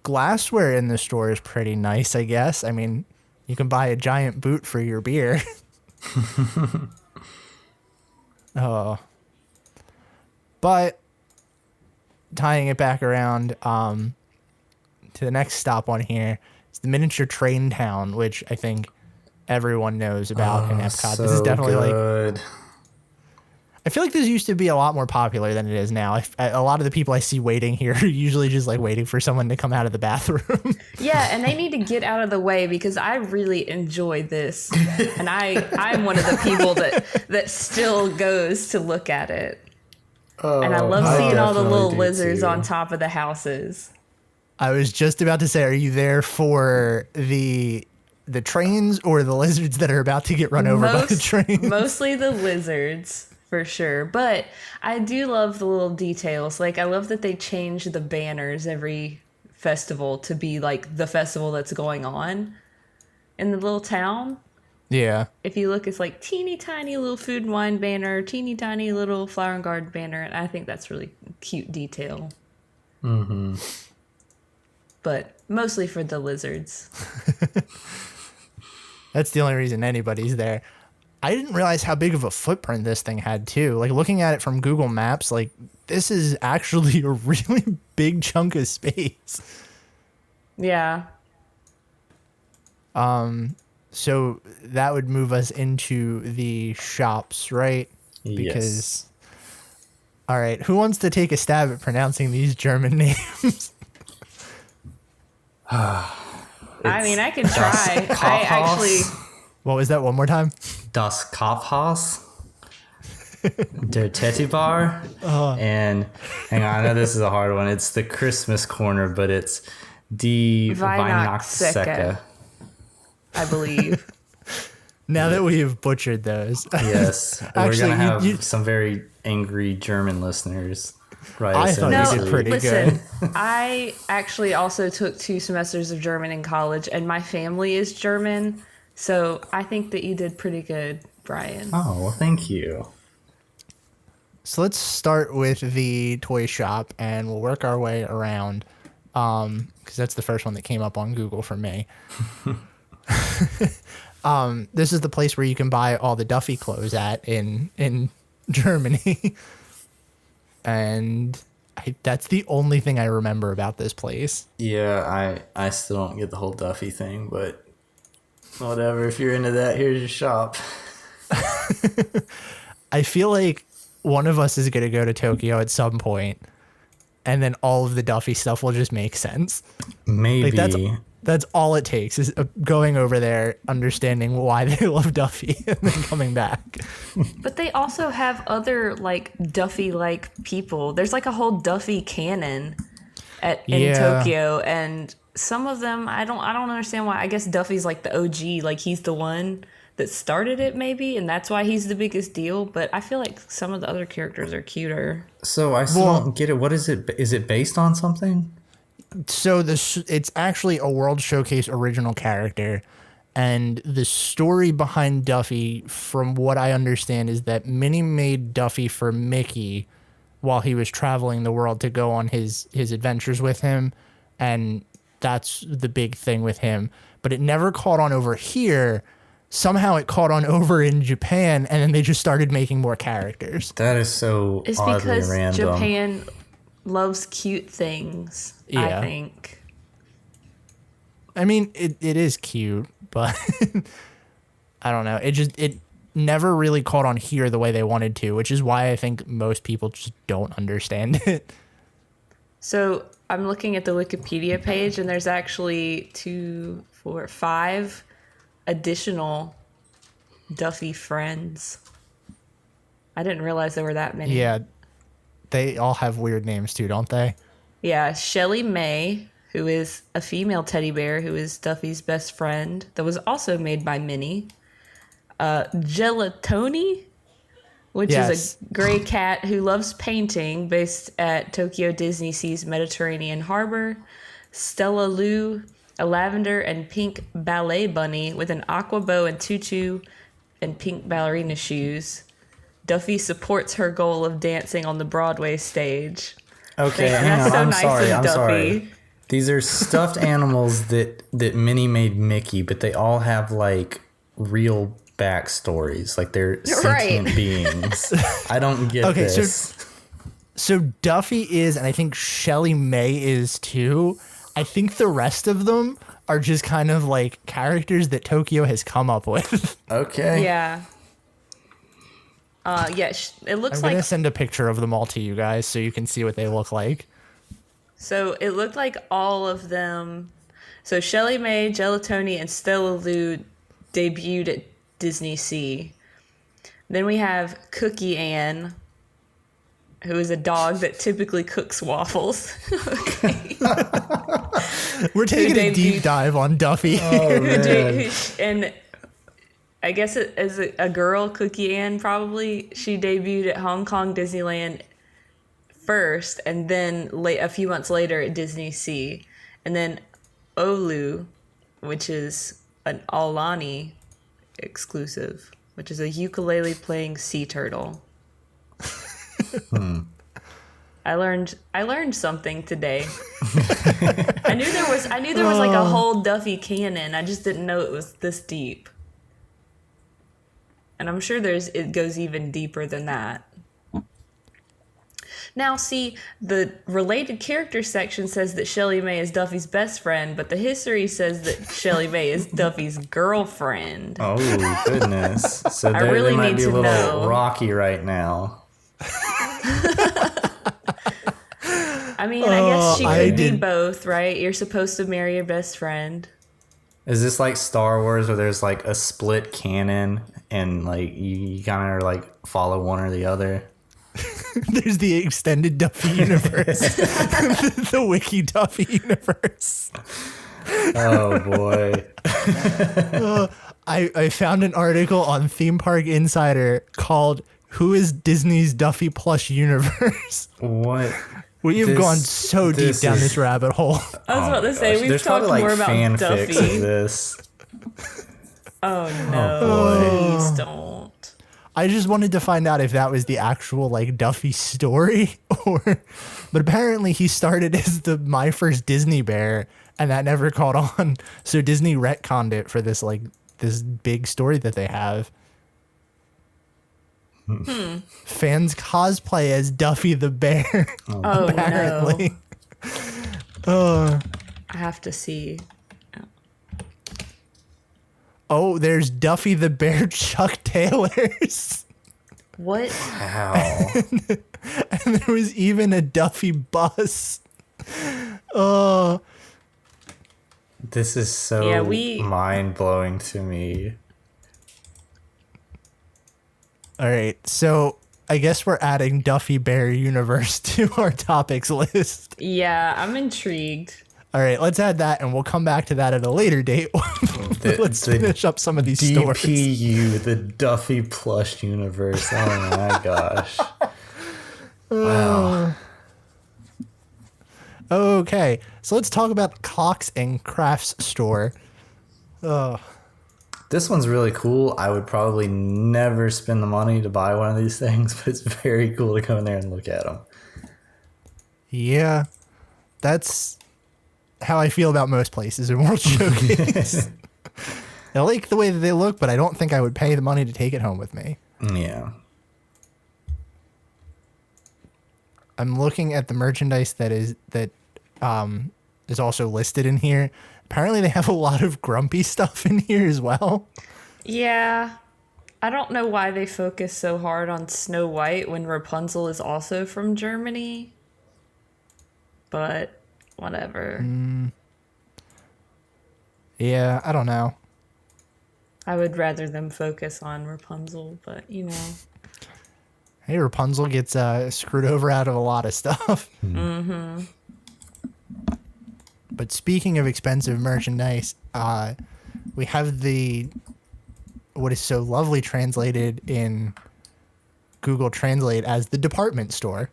glassware in the store is pretty nice, I guess. I mean, you can buy a giant boot for your beer. Oh. But tying it back around to the next stop on here is the miniature train town, which I think everyone knows about in Epcot. This is definitely good. I feel like this used to be a lot more popular than it is now. A lot of the people I see waiting here are usually just like waiting for someone to come out of the bathroom. Yeah, and they need to get out of the way because I really enjoy this. And I'm one of the people that still goes to look at it. And I love seeing all the little lizards on top of the houses. I was just about to say, are you there for the trains or the lizards that are about to get run over by the train? Mostly the lizards. For sure. But I do love the little details. Like, I love that they change the banners every festival to be like the festival that's going on in the little town. Yeah. If you look, it's like teeny tiny little food and wine banner, teeny tiny little flower and garden banner. And I think that's really cute detail. Mm-hmm. But mostly for the lizards. That's the only reason anybody's there. I didn't realize how big of a footprint this thing had too. Like looking at it from Google Maps, like this is actually a really big chunk of space. Yeah. So that would move us into the shops, right? Because, all right, who wants to take a stab at pronouncing these German names? I mean, I can try. I actually. What was that? One more time. Das Kaufhaus, Der Teti-Bar, and hang on, I know this is a hard one. It's the Christmas corner, but it's Die Weihnachtssäcke. I believe. Now that we have butchered those. Yes. Actually, we're going to have some very angry German listeners. Right. I thought you did pretty good. I actually also took 2 semesters of German in college, and my family is German. So I think that you did pretty good, Brian. Oh, well, thank you. So let's start with the toy shop, and we'll work our way around, because that's the first one that came up on Google for me. This is the place where you can buy all the Duffy clothes at in Germany. And that's the only thing I remember about this place. Yeah, I still don't get the whole Duffy thing, but whatever. If you're into that, here's your shop. I feel like one of us is going to go to Tokyo at some point, and then all of the Duffy stuff will just make sense. Maybe. Like that's all it takes is going over there, understanding why they love Duffy, and then coming back. But they also have other like Duffy-like people. There's like a whole Duffy canon in Tokyo, and some of them I don't understand why. I guess Duffy's like the OG, like he's the one that started it maybe, and that's why he's the biggest deal. But I feel like some of the other characters are cuter. So I still don't get it. What is it? Is it based on something? So it's actually a World Showcase original character, and the story behind Duffy, from what I understand, is that Minnie made Duffy for Mickey while he was traveling the world to go on his adventures with him, and that's the big thing with him. But it never caught on over here. Somehow it caught on over in Japan, and then they just started making more characters. That is so It's oddly because random. Japan loves cute things, I think. I mean, it is cute, but I don't know. It never really caught on here the way they wanted to, which is why I think most people just don't understand it. So I'm looking at the Wikipedia page, and there's actually 2, 4, 5 additional Duffy friends. I didn't realize there were that many. Yeah, they all have weird names too, don't they? Yeah, Shelly May, who is a female teddy bear who is Duffy's best friend, that was also made by Minnie. Gelatoni, which is a gray cat who loves painting, based at Tokyo Disney Sea's Mediterranean Harbor. Stella Lou, a lavender and pink ballet bunny with an aqua bow and tutu and pink ballerina shoes. Duffy supports her goal of dancing on the Broadway stage. Okay, hang on. So I'm nice sorry. of I'm Duffy. sorry. These are stuffed animals that Minnie made Mickey, but they all have like real backstories. Like they're sentient beings. I don't get this. So Duffy is, and I think Shelly May is too. I think the rest of them are just kind of like characters that Tokyo has come up with. Okay. Yeah. It looks I'm like... gonna send a picture of them all to you guys so you can see what they look like. So it looked like all of them... So Shelly May, Gelatoni, and Stella Lou debuted at Disney Sea. Then we have Cookie Ann, who is a dog that typically cooks waffles. Okay. We're taking a deep dive on Duffy. Oh, man. And I guess as a girl, Cookie Ann probably, she debuted at Hong Kong Disneyland first, and then a few months later at Disney Sea. And then Olu, which is an Aulani exclusive, which is a ukulele playing sea turtle. I learned something today. I knew there was like a whole Duffy canon. I just didn't know it was this deep. And I'm sure it goes even deeper than that. Now, see, the related character section says that Shelly Mae is Duffy's best friend, but the history says that Shelly Mae is Duffy's girlfriend. Oh, goodness. So they really might need be a to little know. rocky right now. I mean, I guess she could be did- both, right? You're supposed to marry your best friend. Is this like Star Wars where there's like a split canon and like you kind of are like follow one or the other? There's the extended Duffy universe, the Wiki Duffy universe. Oh boy. I found an article on Theme Park Insider called "Who is Disney's Duffy Plush Universe?" What? We have This- gone so deep this down is- this rabbit hole. I was about to say, we've There's talked probably more like about fanfics Duffy. of this. Oh, no. boy. Please don't. I just wanted to find out if that was the actual like Duffy story, but apparently he started as the My First Disney Bear, and that never caught on. So Disney retconned it for this this big story that they have. Fans cosplay as Duffy the Bear. Oh, Apparently. no. I have to see. Oh, there's Duffy the Bear Chuck Taylors. What? How? And there was even a Duffy bus. Oh, This is so Yeah, we- mind blowing to me. all right. So I guess we're adding Duffy Bear Universe to our topics list. Yeah, I'm intrigued. All right, let's add that, and we'll come back to that at a later date. Let's the finish up some of these stories. DPU, the Duffy plush universe. Oh my gosh. Wow. Okay, so let's talk about Cox and Crafts Store. This one's really cool. I would probably never spend the money to buy one of these things, but it's very cool to come in there and look at them. Yeah, that's how I feel about most places in World Showcase. I like the way that they look, but I don't think I would pay the money to take it home with me. Yeah. I'm looking at the merchandise that is also listed in here. Apparently, they have a lot of grumpy stuff in here as well. Yeah. I don't know why they focus so hard on Snow White when Rapunzel is also from Germany. But whatever. Yeah, I don't know. I would rather them focus on Rapunzel, but you know. Hey, Rapunzel gets screwed over out of a lot of stuff. Mm-hmm. But speaking of expensive merchandise, we have what is so lovely translated in Google Translate as the department store.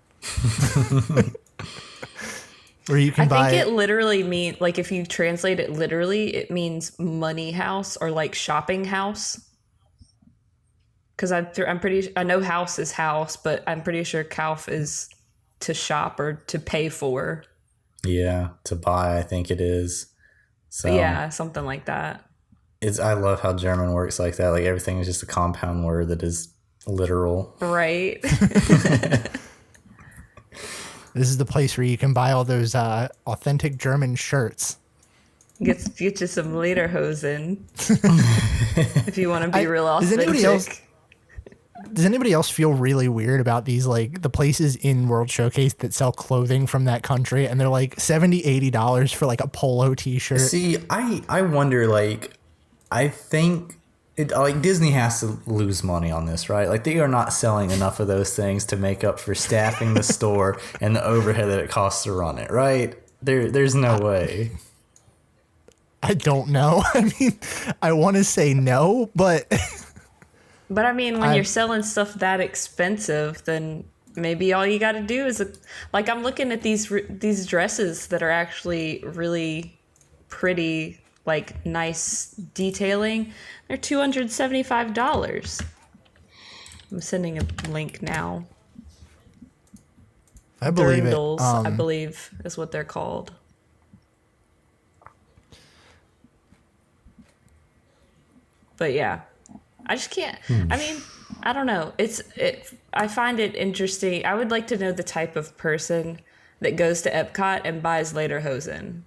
Where you can buy. I think it literally means, like, if you translate it literally, it means money house or like shopping house. Because I know house is house, but I'm pretty sure Kauf is to shop or to pay for. Yeah, to buy, I think it is. So Yeah, something like that. I love how German works like that. Like everything is just a compound word that is literal. Right. This is the place where you can buy all those authentic German shirts. Get you some lederhosen if you want to be real does authentic. anybody else feel really weird about these, like the places in World Showcase that sell clothing from that country, and they're like $70-$80 for like a polo t-shirt? See, I wonder, like, I think like Disney has to lose money on this, right? Like they are not selling enough of those things to make up for staffing the store and the overhead that it costs to run it, right? There's no way. I don't know. I mean, I want to say no, but But I mean, when you're selling stuff that expensive, then maybe all you got to do is like I'm looking at these dresses that are actually really pretty, like nice detailing. They're $275. I'm sending a link now. I believe it. Dirndls, I believe is what they're called. But yeah, I just can't. I mean, I don't know. I find it interesting. I would like to know the type of person that goes to Epcot and buys lederhosen.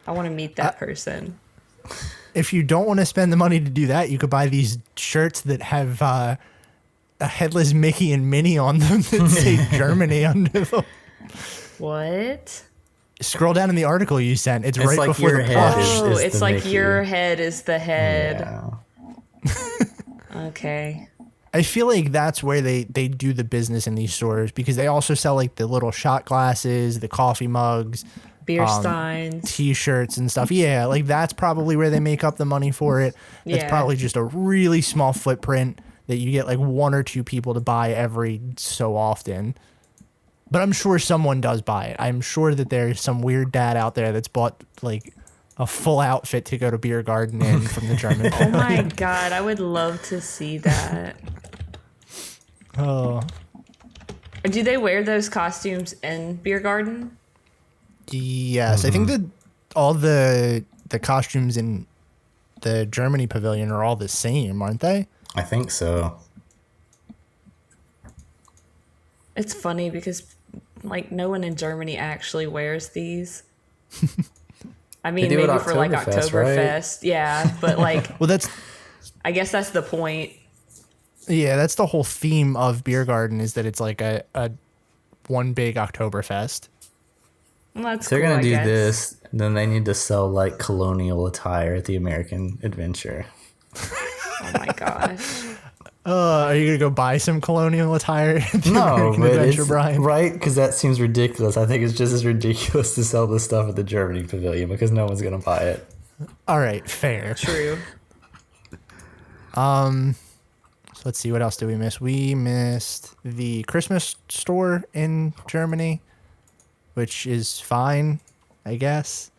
I want to meet that person. If you don't want to spend the money to do that, you could buy these shirts that have a headless Mickey and Minnie on them that say Germany under them. What? Scroll down in the article you sent. It's right like before your the head plush. Oh, is it's the like Mickey. your head is the head. Yeah. Okay. I feel like that's where they do the business in these stores because they also sell like the little shot glasses, the coffee mugs, Beer steins. T-shirts and stuff. Yeah, like that's probably where they make up the money for it. It's Yeah. probably just a really small footprint that you get like one or two people to buy every so often. But I'm sure someone does buy it. I'm sure that there's some weird dad out there that's bought like a full outfit to go to Biergarten in from the German. Oh my god, I would love to see that. Oh, Do they wear those costumes in Biergarten? yes. I think that all the costumes in the Germany pavilion are all the same, aren't they? I think so. It's funny because like no one in Germany actually wears these. I mean, They do maybe at for like Oktoberfest, right? Oktoberfest, yeah, but like Well, that's I guess that's the point. yeah, that's the whole theme of Biergarten is that it's like a one big Oktoberfest. Well, that's If they're cool, gonna I do guess. this, then they need to sell like colonial attire at the American Adventure. Oh my gosh. Are you gonna go buy some colonial attire at the No, American but Adventure, it's Brian? right because that seems ridiculous. I think it's just as ridiculous to sell this stuff at the Germany pavilion because no one's gonna buy it. All right, fair. True. So let's see, what else did we miss? We missed the Christmas store in Germany, which is fine, I guess.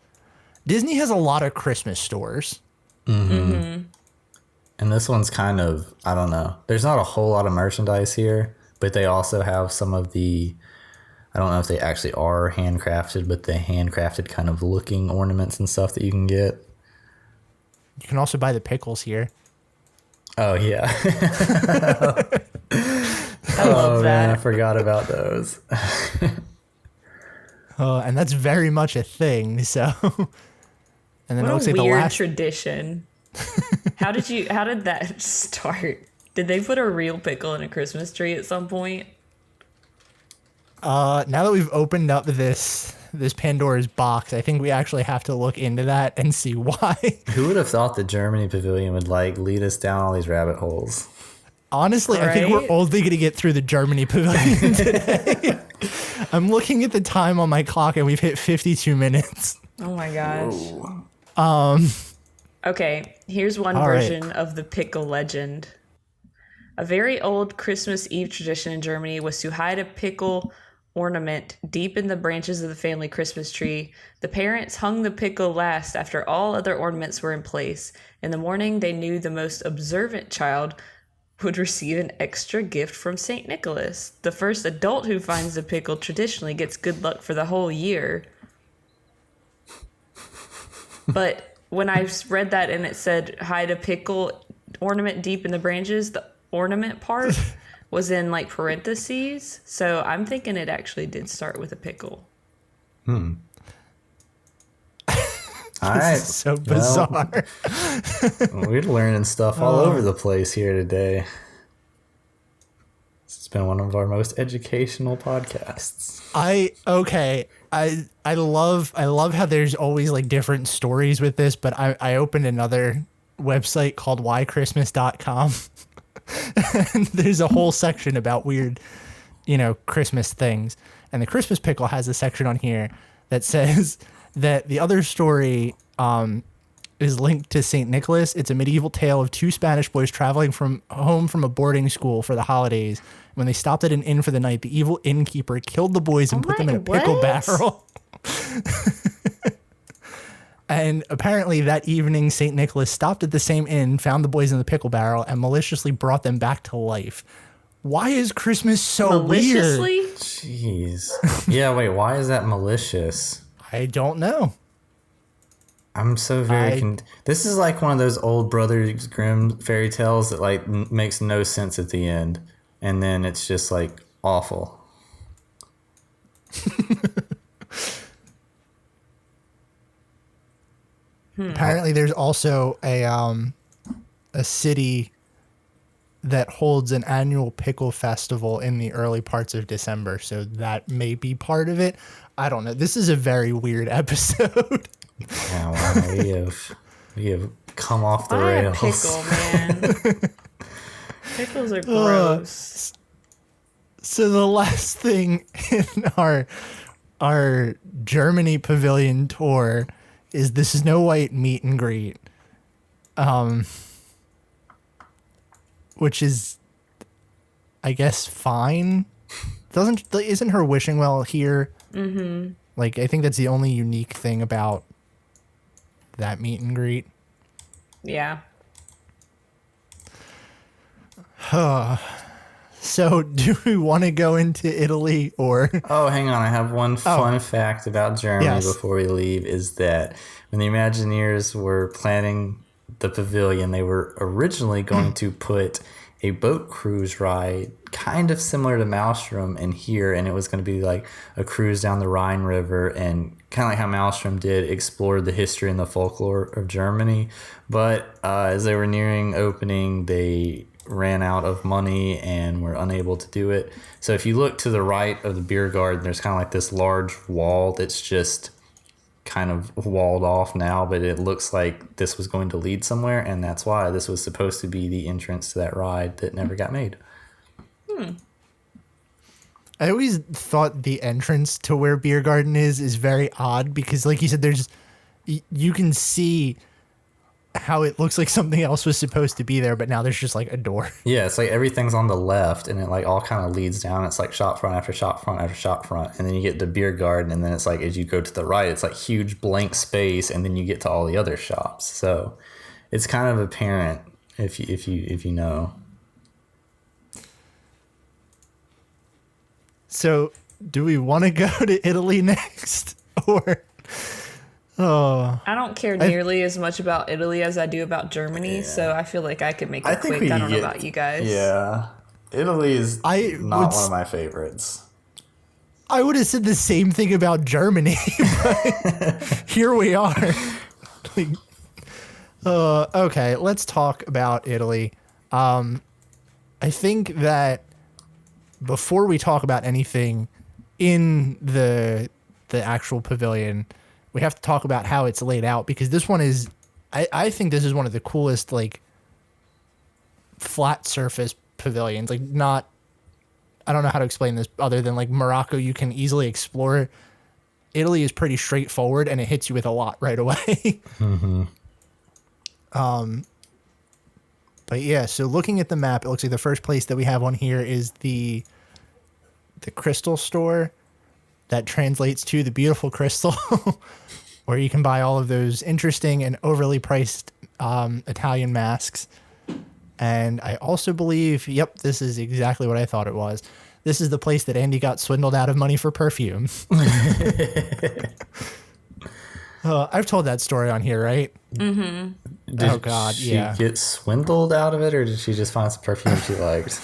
Disney has a lot of Christmas stores. And this one's kind of, I don't know. There's not a whole lot of merchandise here, but they also have some of the, I don't know if they actually are handcrafted, but the handcrafted kind of looking ornaments and stuff that you can get. You can also buy the pickles here. Oh, yeah. I love Man, I that. forgot about those. And that's very much a thing, so. And then it What looks a like the weird last. tradition. How did that start? Did they put a real pickle in a Christmas tree at some point? Now that we've opened up this Pandora's box, I think we actually have to look into that and see why. Who would have thought the Germany pavilion would like lead us down all these rabbit holes? Honestly, I think we're Right? only going to get through the Germany pavilion today. I'm looking at the time on my clock and we've hit 52 minutes. Oh my gosh. Okay, here's one All right. version of the pickle legend. A very old Christmas Eve tradition in Germany was to hide a pickle ornament deep in the branches of the family Christmas tree. The parents hung the pickle last after all other ornaments were in place. In the morning, they knew the most observant child would receive an extra gift from St. Nicholas. The first adult who finds the pickle traditionally gets good luck for the whole year. But when I read that and it said hide a pickle ornament deep in the branches, the ornament part was in like parentheses. So I'm thinking it actually did start with a pickle. All right. So bizarre. We're learning stuff all over the place here today. It's been one of our most educational podcasts. I love how there's always like different stories with this, but I opened another website called whychristmas.com. And there's a whole section about weird, Christmas things. And the Christmas pickle has a section on here that says that the other story is linked to St. Nicholas. It's a medieval tale of two Spanish boys traveling home from a boarding school for the holidays. When they stopped at an inn for the night, the evil innkeeper killed the boys and put them in a pickle what? barrel. And apparently that evening, St. Nicholas stopped at the same inn, found the boys in the pickle barrel, and maliciously brought them back to life. Why is Christmas so weird? Maliciously? Jeez. Yeah, wait, why is that malicious? I don't know. I'm so this is like one of those old Brothers Grimm fairy tales that like makes no sense at the end, and then it's just like awful. Apparently, there's also a city that holds an annual pickle festival in the early parts of December, so that may be part of it. I don't know. This is a very weird episode. Yeah, wow, we have come off the rails. Pickle, man. Pickles are gross. So the last thing in our Germany pavilion tour is the Snow White meet and greet, which is, I guess, fine. Isn't her wishing well here? Mm-hmm. Like, I think that's the only unique thing about that meet and greet. Yeah. So, do we want to go into Italy or? Oh, hang on. I have one fun fact about Germany before we leave is that when the Imagineers were planning the pavilion, they were originally going to put a boat cruise ride kind of similar to Maelstrom in here, and it was going to be like a cruise down the Rhine River and kind of like how Maelstrom did, explored the history and the folklore of Germany. But as they were nearing opening, they ran out of money and were unable to do it. So if you look to the right of the beer garden, there's kind of like this large wall that's just kind of walled off now, but it looks like this was going to lead somewhere, and that's why this was supposed to be the entrance to that ride that never got made. I always thought the entrance to where Biergarten is very odd because, like you said, you can see how it looks like something else was supposed to be there, but now there's just like a door. Yeah, it's like everything's on the left, and it like all kind of leads down. It's like shop front after shop front after shop front, and then you get to beer garden, and then it's like as you go to the right, it's like huge blank space, and then you get to all the other shops. So it's kind of apparent if you know. So, do we want to go to Italy next, or? Oh, I don't care nearly as much about Italy as I do about Germany, so I feel like I could make it quick. I don't know about you guys. Yeah. Italy is not one of my favorites. I would have said the same thing about Germany, but here we are. Okay, let's talk about Italy. I think that before we talk about anything in the actual pavilion, we have to talk about how it's laid out, because this one is, I think this is one of the coolest, like, flat surface pavilions. Like, not, I don't know how to explain this other than, like, Morocco, you can easily explore. Italy is pretty straightforward, and it hits you with a lot right away. Mm-hmm. But yeah, so looking at the map, it looks like the first place that we have on here is the crystal store. That translates to the beautiful crystal, where you can buy all of those interesting and overly priced Italian masks. And I also believe, yep, this is exactly what I thought it was. This is the place that Andy got swindled out of money for perfume. I've told that story on here, right? Mm-hmm. Did she get swindled out of it, or did she just find some perfume she liked?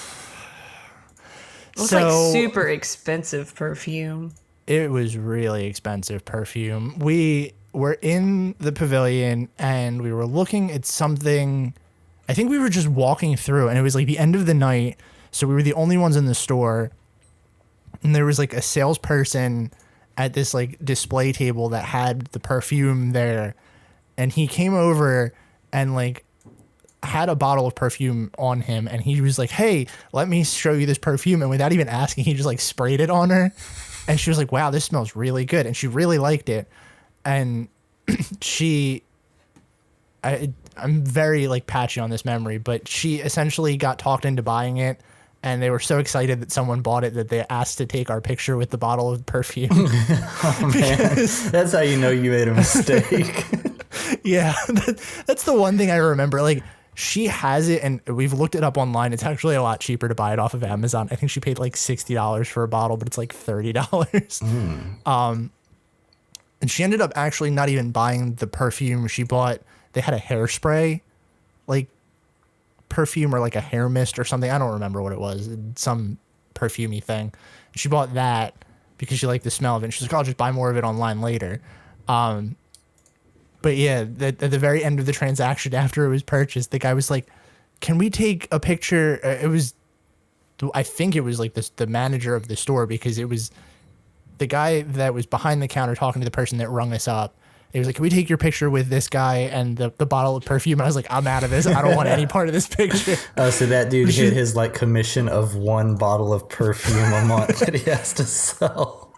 It was like super expensive perfume. It was really expensive perfume. We were in the pavilion and we were looking at something. I think we were just walking through, and it was like the end of the night. So we were the only ones in the store. And there was like a salesperson at this like display table that had the perfume there. And he came over and like had a bottle of perfume on him, and he was like, "Hey, let me show you this perfume." And without even asking, he just like sprayed it on her. And she was like, "Wow, this smells really good." And she really liked it. And I'm very like patchy on this memory, but she essentially got talked into buying it. And they were so excited that someone bought it that they asked to take our picture with the bottle of perfume. Oh, man. That's how you know you made a mistake. Yeah, that's the one thing I remember. Like, she has it, and we've looked it up online. It's actually a lot cheaper to buy it off of Amazon. I think she paid like $60 for a bottle, but it's like $30. And she ended up actually not even buying the perfume. They had a hairspray, like perfume or like a hair mist or something. I don't remember what it was. Some perfumey thing. She bought that because she liked the smell of it. And she's like, I'll just buy more of it online later. But yeah, at the very end of the transaction after it was purchased, the guy was like, can we take a picture? I think it was like the manager of the store, because it was the guy that was behind the counter talking to the person that rung us up. He was like, can we take your picture with this guy and the bottle of perfume? And I was like, I'm out of this. I don't want any part of this picture. Oh, so that dude hit his like commission of 1 bottle of perfume a month that he has to sell.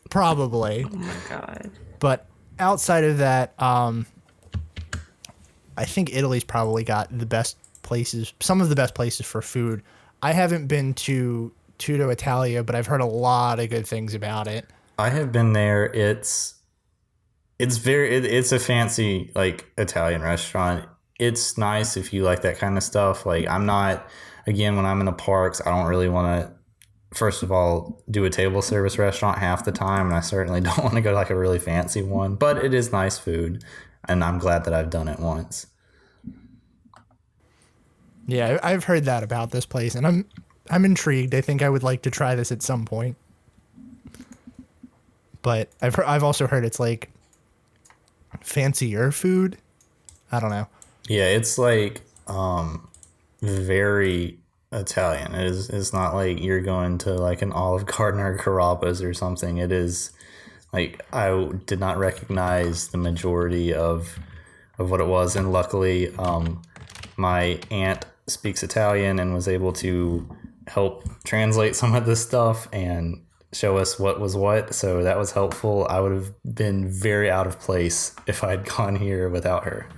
Probably. Oh my God. But outside of that, I think Italy's probably got the best places, some of the best places for food. I haven't been to Tutto Italia, but I've heard a lot of good things about it. I have been there. It's a fancy like Italian restaurant. It's nice if you like that kind of stuff. Like when I'm in the parks, I don't really want to, first of all, do a table service restaurant half the time. And I certainly don't want to go to like a really fancy one, but it is nice food. And I'm glad that I've done it once. Yeah, I've heard that about this place, and I'm intrigued. I think I would like to try this at some point. But I've also heard it's like fancier food. I don't know. Yeah, it's like very Italian. It's not like you're going to like an Olive Garden or Carrabba's or something. It is like I did not recognize the majority of what it was, and luckily my aunt speaks Italian and was able to help translate some of this stuff and show us what was what, so that was helpful. I would have been very out of place if I'd gone here without her.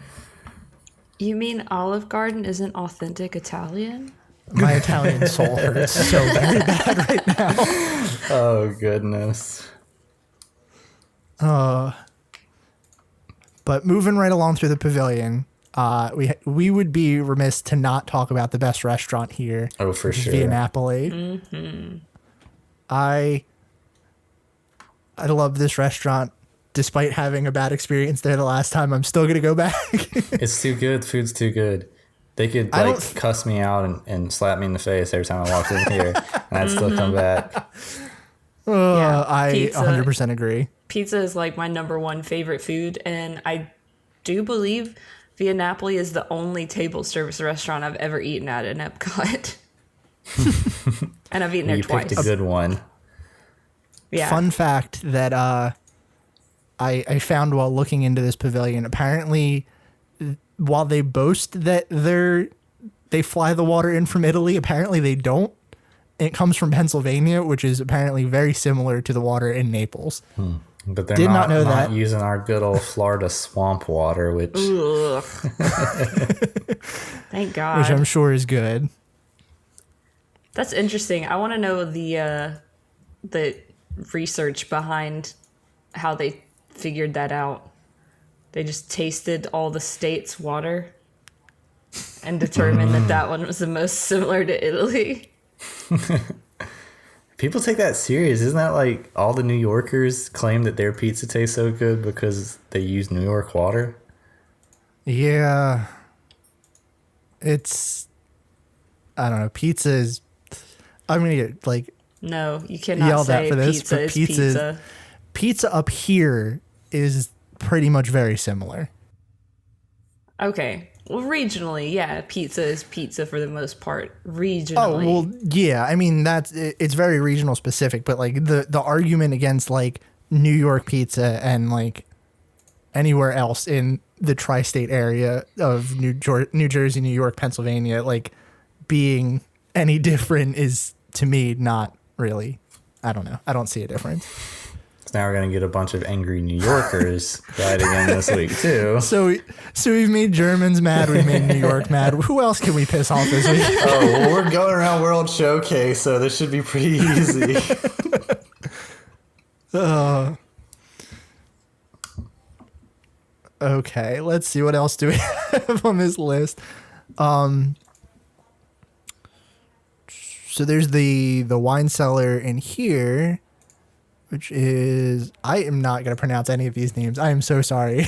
You mean Olive Garden isn't authentic Italian? My Italian soul hurts so very bad right now. Oh, goodness. But moving right along through the pavilion, we would be remiss to not talk about the best restaurant here. Oh, for sure. Via Napoli. Mm-hmm. I love this restaurant. Despite having a bad experience there the last time, I'm still going to go back. It's too good. Food's too good. They could like cuss me out and slap me in the face every time I walked in here, and I'd still come back. I 100% agree. Pizza is like my number one favorite food, and I do believe Via Napoli is the only table service restaurant I've ever eaten at in Epcot. And I've eaten there twice. You picked a good one. Yeah. Fun fact that I found while looking into this pavilion, apparently while they boast that they fly the water in from Italy, apparently they don't. It comes from Pennsylvania, which is apparently very similar to the water in Naples. But they're Did not know not that. using our good old Florida swamp water, which Ugh. Thank God. Which I'm sure is good. That's interesting. I want to know the research behind how they figured that out. They just tasted all the states' water and determined that one was the most similar to Italy. people take that serious. Isn't that like all the New Yorkers claim that their pizza tastes so good because they use New York water? Yeah. It's, I don't know. Pizza is, I'm going to get like No, you cannot yelled say at for this, pizza but is pizza. Pizza up here is pretty much very similar. Okay. Well, regionally, yeah, pizza is pizza for the most part. Regionally. Oh, well, yeah. I mean, it's very regional specific, but like the argument against like New York pizza and like anywhere else in the tri-state area of New Jersey, New York, Pennsylvania, like being any different is to me not really. I don't know. I don't see a difference. So now we're going to get a bunch of angry New Yorkers riding in this week too. So we've made Germans mad. We've made New York mad. Who else can we piss off this week? Oh, well, we're going around World Showcase, so this should be pretty easy. Okay, let's see. What else do we have on this list? So there's the wine cellar in here. which is, I am not going to pronounce any of these names. I am so sorry.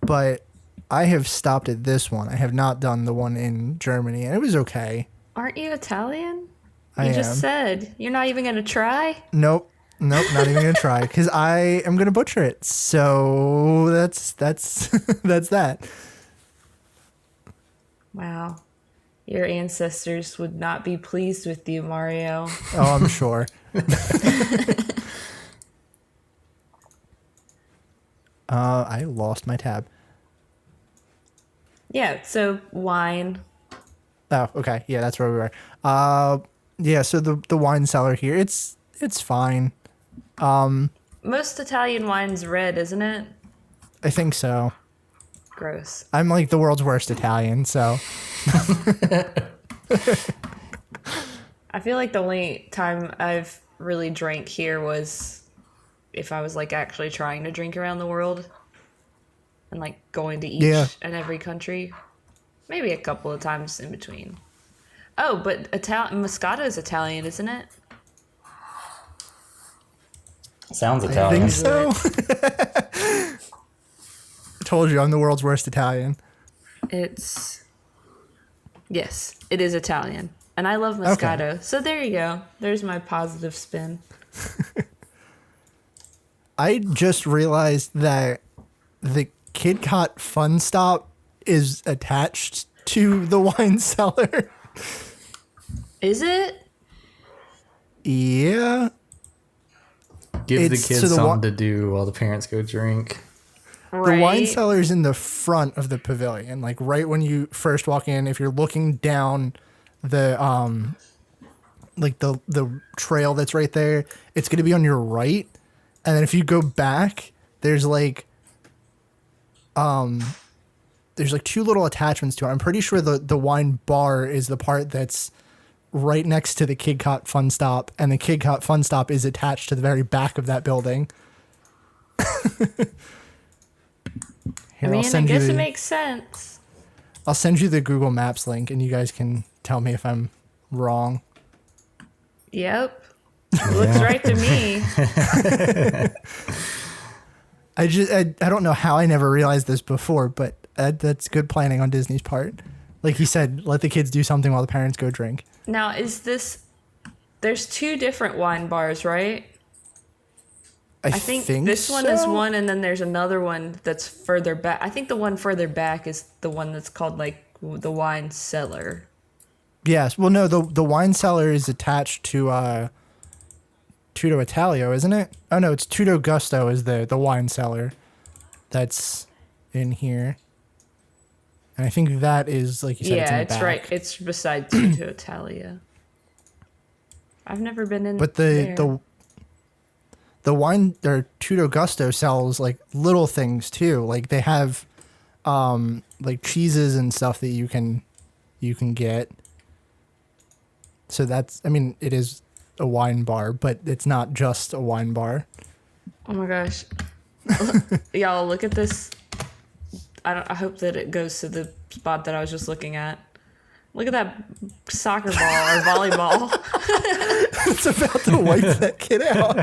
But I have stopped at this one. I have not done the one in Germany, and it was okay. Aren't you Italian? I You am. just said. You're not even going to try? Nope, not even going to try, because I am going to butcher it. So that's that's that. Wow. Your ancestors would not be pleased with you, Mario. Oh, I'm sure. I lost my tab. Yeah, so wine. Oh, okay. Yeah, that's where we were. Yeah, so the wine cellar here, it's fine. Most Italian wine's red, isn't it? I think so. Gross. I'm like the world's worst Italian, so I feel like the only time I've really drank here was if I was like actually trying to drink around the world and like going to each and every country. Maybe a couple of times in between. Oh, but Moscato is Italian, isn't it? Sounds I Italian. think so. I told you I'm the world's worst Italian. Yes, it is Italian. And I love Moscato. Okay. So there you go. There's my positive spin. I just realized that the Kid Cot Fun Stop is attached to the wine cellar. Is it? Yeah. Give the kids something to do while the parents go drink. Right. The wine cellar is in the front of the pavilion, like right when you first walk in. If you're looking down the like the trail that's right there, it's going to be on your right. And then if you go back, there's like two little attachments to it. I'm pretty sure the wine bar is the part that's right next to the Kid Cot Fun Stop, and the Kid Cot Fun Stop is attached to the very back of that building. Here, I mean, I guess it makes sense. I'll send you the Google Maps link, and you guys can tell me if I'm wrong. Yep. Looks right to me. I don't know how I never realized this before, but that's good planning on Disney's part. Like you said, let the kids do something while the parents go drink. Now, there's two different wine bars, right? I think this one is one, and then there's another one that's further back. I think the one further back is the one that's called like the wine cellar. Yes. Well, no, the wine cellar is attached to Tutto Italio, isn't it? Oh no, it's Tutto Gusto is the wine cellar that's in here. And I think that is, like you said, yeah, it's in the back. right. It's beside Tutto Italia. I've never been in. But the wine or Tutto Gusto sells like little things too. Like they have like cheeses and stuff that you can get. So that's, I mean, it is a wine bar, but it's not just a wine bar. Oh my gosh. Y'all, look at this. I hope that it goes to the spot that I was just looking at. Look at that soccer ball or volleyball. It's about to wipe that kid out.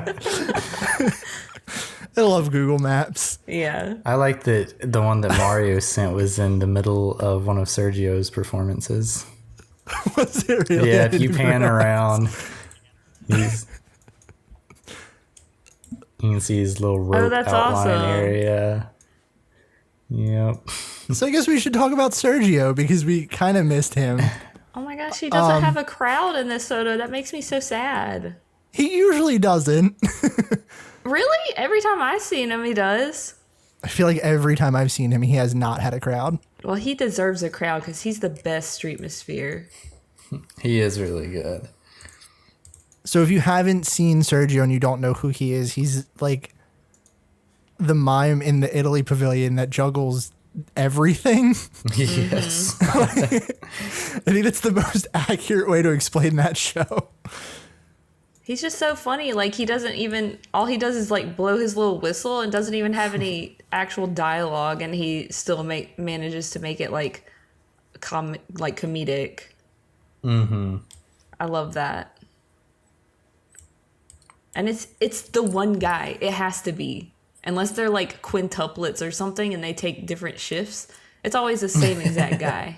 I love Google Maps. Yeah. I like that the one that Mario sent was in the middle of one of Sergio's performances. Was it really? Yeah, if you pan around, you can see his little rope outline awesome. area. Yep. So I guess we should talk about Sergio because we kind of missed him. Oh my gosh, he doesn't have a crowd in this photo. That makes me so sad. He usually doesn't. Really? Every time I've seen him, he does. I feel like every time I've seen him, he has not had a crowd. Well, he deserves a crowd because he's the best streetmosphere. He is really good. So if you haven't seen Sergio and you don't know who he is, he's like the mime in the Italy pavilion that juggles everything. Yes. I think that's the most accurate way to explain that show. He's just so funny. Like, he doesn't even, all he does is like blow his little whistle and doesn't even have any actual dialogue, and he still manages to make it like comedic. Mm-hmm. I love that. And it's the one guy. It has to be. Unless they're like quintuplets or something and they take different shifts. It's always the same exact guy.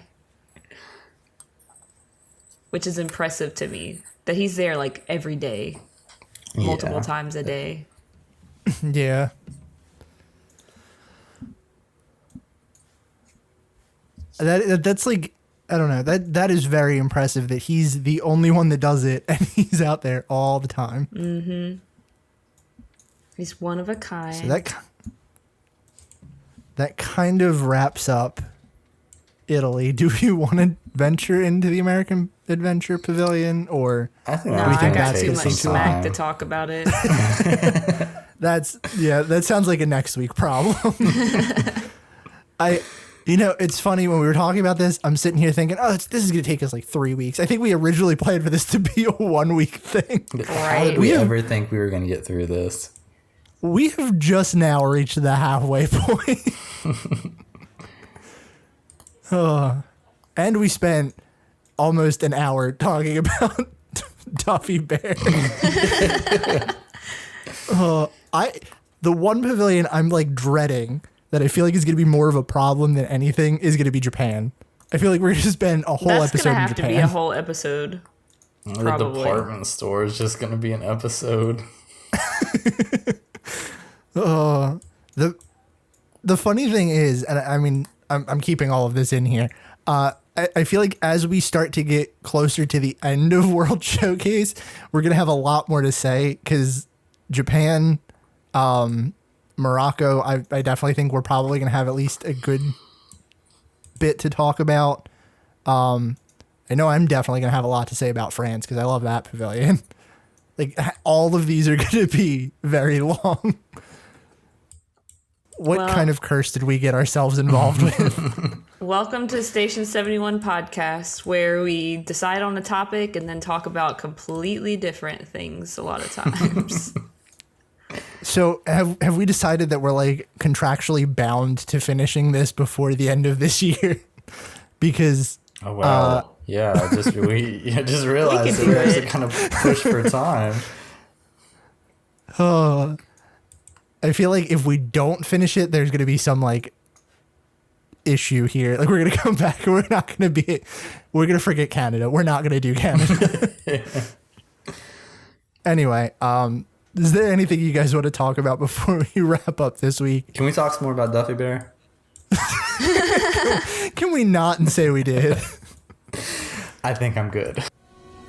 Which is impressive to me. That he's there like every day. Multiple times a day. Yeah. That's like, I don't know. That is very impressive that he's the only one that does it and he's out there all the time. Mm-hmm. He's one of a kind. So that kind of wraps up Italy. Do you want to venture into the American Adventure Pavilion, or I think no, we I got take too much some smack time to talk about it. that sounds like a next week problem. It's funny when we were talking about this, I'm sitting here thinking, this is going to take us like 3 weeks. I think we originally planned for this to be a 1 week thing. How did we ever think we were going to get through this? We have just now reached the halfway point. And we spent almost an hour talking about Duffy Bear. The one pavilion I'm like dreading that I feel like is going to be more of a problem than anything is going to be Japan. I feel like we're going to spend a whole episode in Japan. That's going to have to be a whole episode. The department store is just going to be an episode. The funny thing is, and I mean, I'm keeping all of this in here. I feel like as we start to get closer to the end of World Showcase, we're going to have a lot more to say because Japan, Morocco, I definitely think we're probably going to have at least a good bit to talk about. I know I'm definitely going to have a lot to say about France because I love that pavilion. Like, all of these are going to be very long. What kind of curse did we get ourselves involved with? Welcome to Station 71 podcast, where we decide on a topic and then talk about completely different things a lot of times. So have we decided that we're like contractually bound to finishing this before the end of this year? Because I just realized that there's a kind of push for time. I feel like if we don't finish it, there's going to be some like issue here. Like we're going to come back and we're going to forget Canada. We're not going to do Canada. Anyway, is there anything you guys want to talk about before we wrap up this week? Can we talk some more about Duffy Bear? Can we not and say we did? I think I'm good.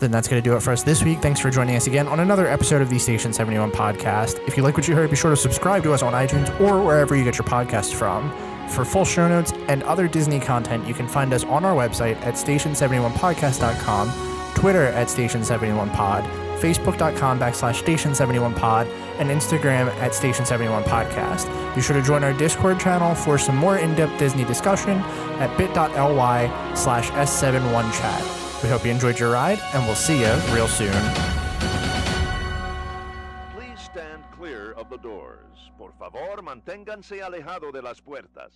Then that's going to do it for us this week. Thanks for joining us again on another episode of the Station 71 podcast. If you like what you heard, be sure to subscribe to us on iTunes or wherever you get your podcasts from. For full show notes and other Disney content, you can find us on our website at station71podcast.com, Twitter at station71pod, facebook.com/station71pod, and Instagram at station71podcast. Be sure to join our Discord channel for some more in-depth Disney discussion at bit.ly/s71chat. We hope you enjoyed your ride, and we'll see you real soon. Please stand clear of the doors. Por favor, manténganse alejado de las puertas.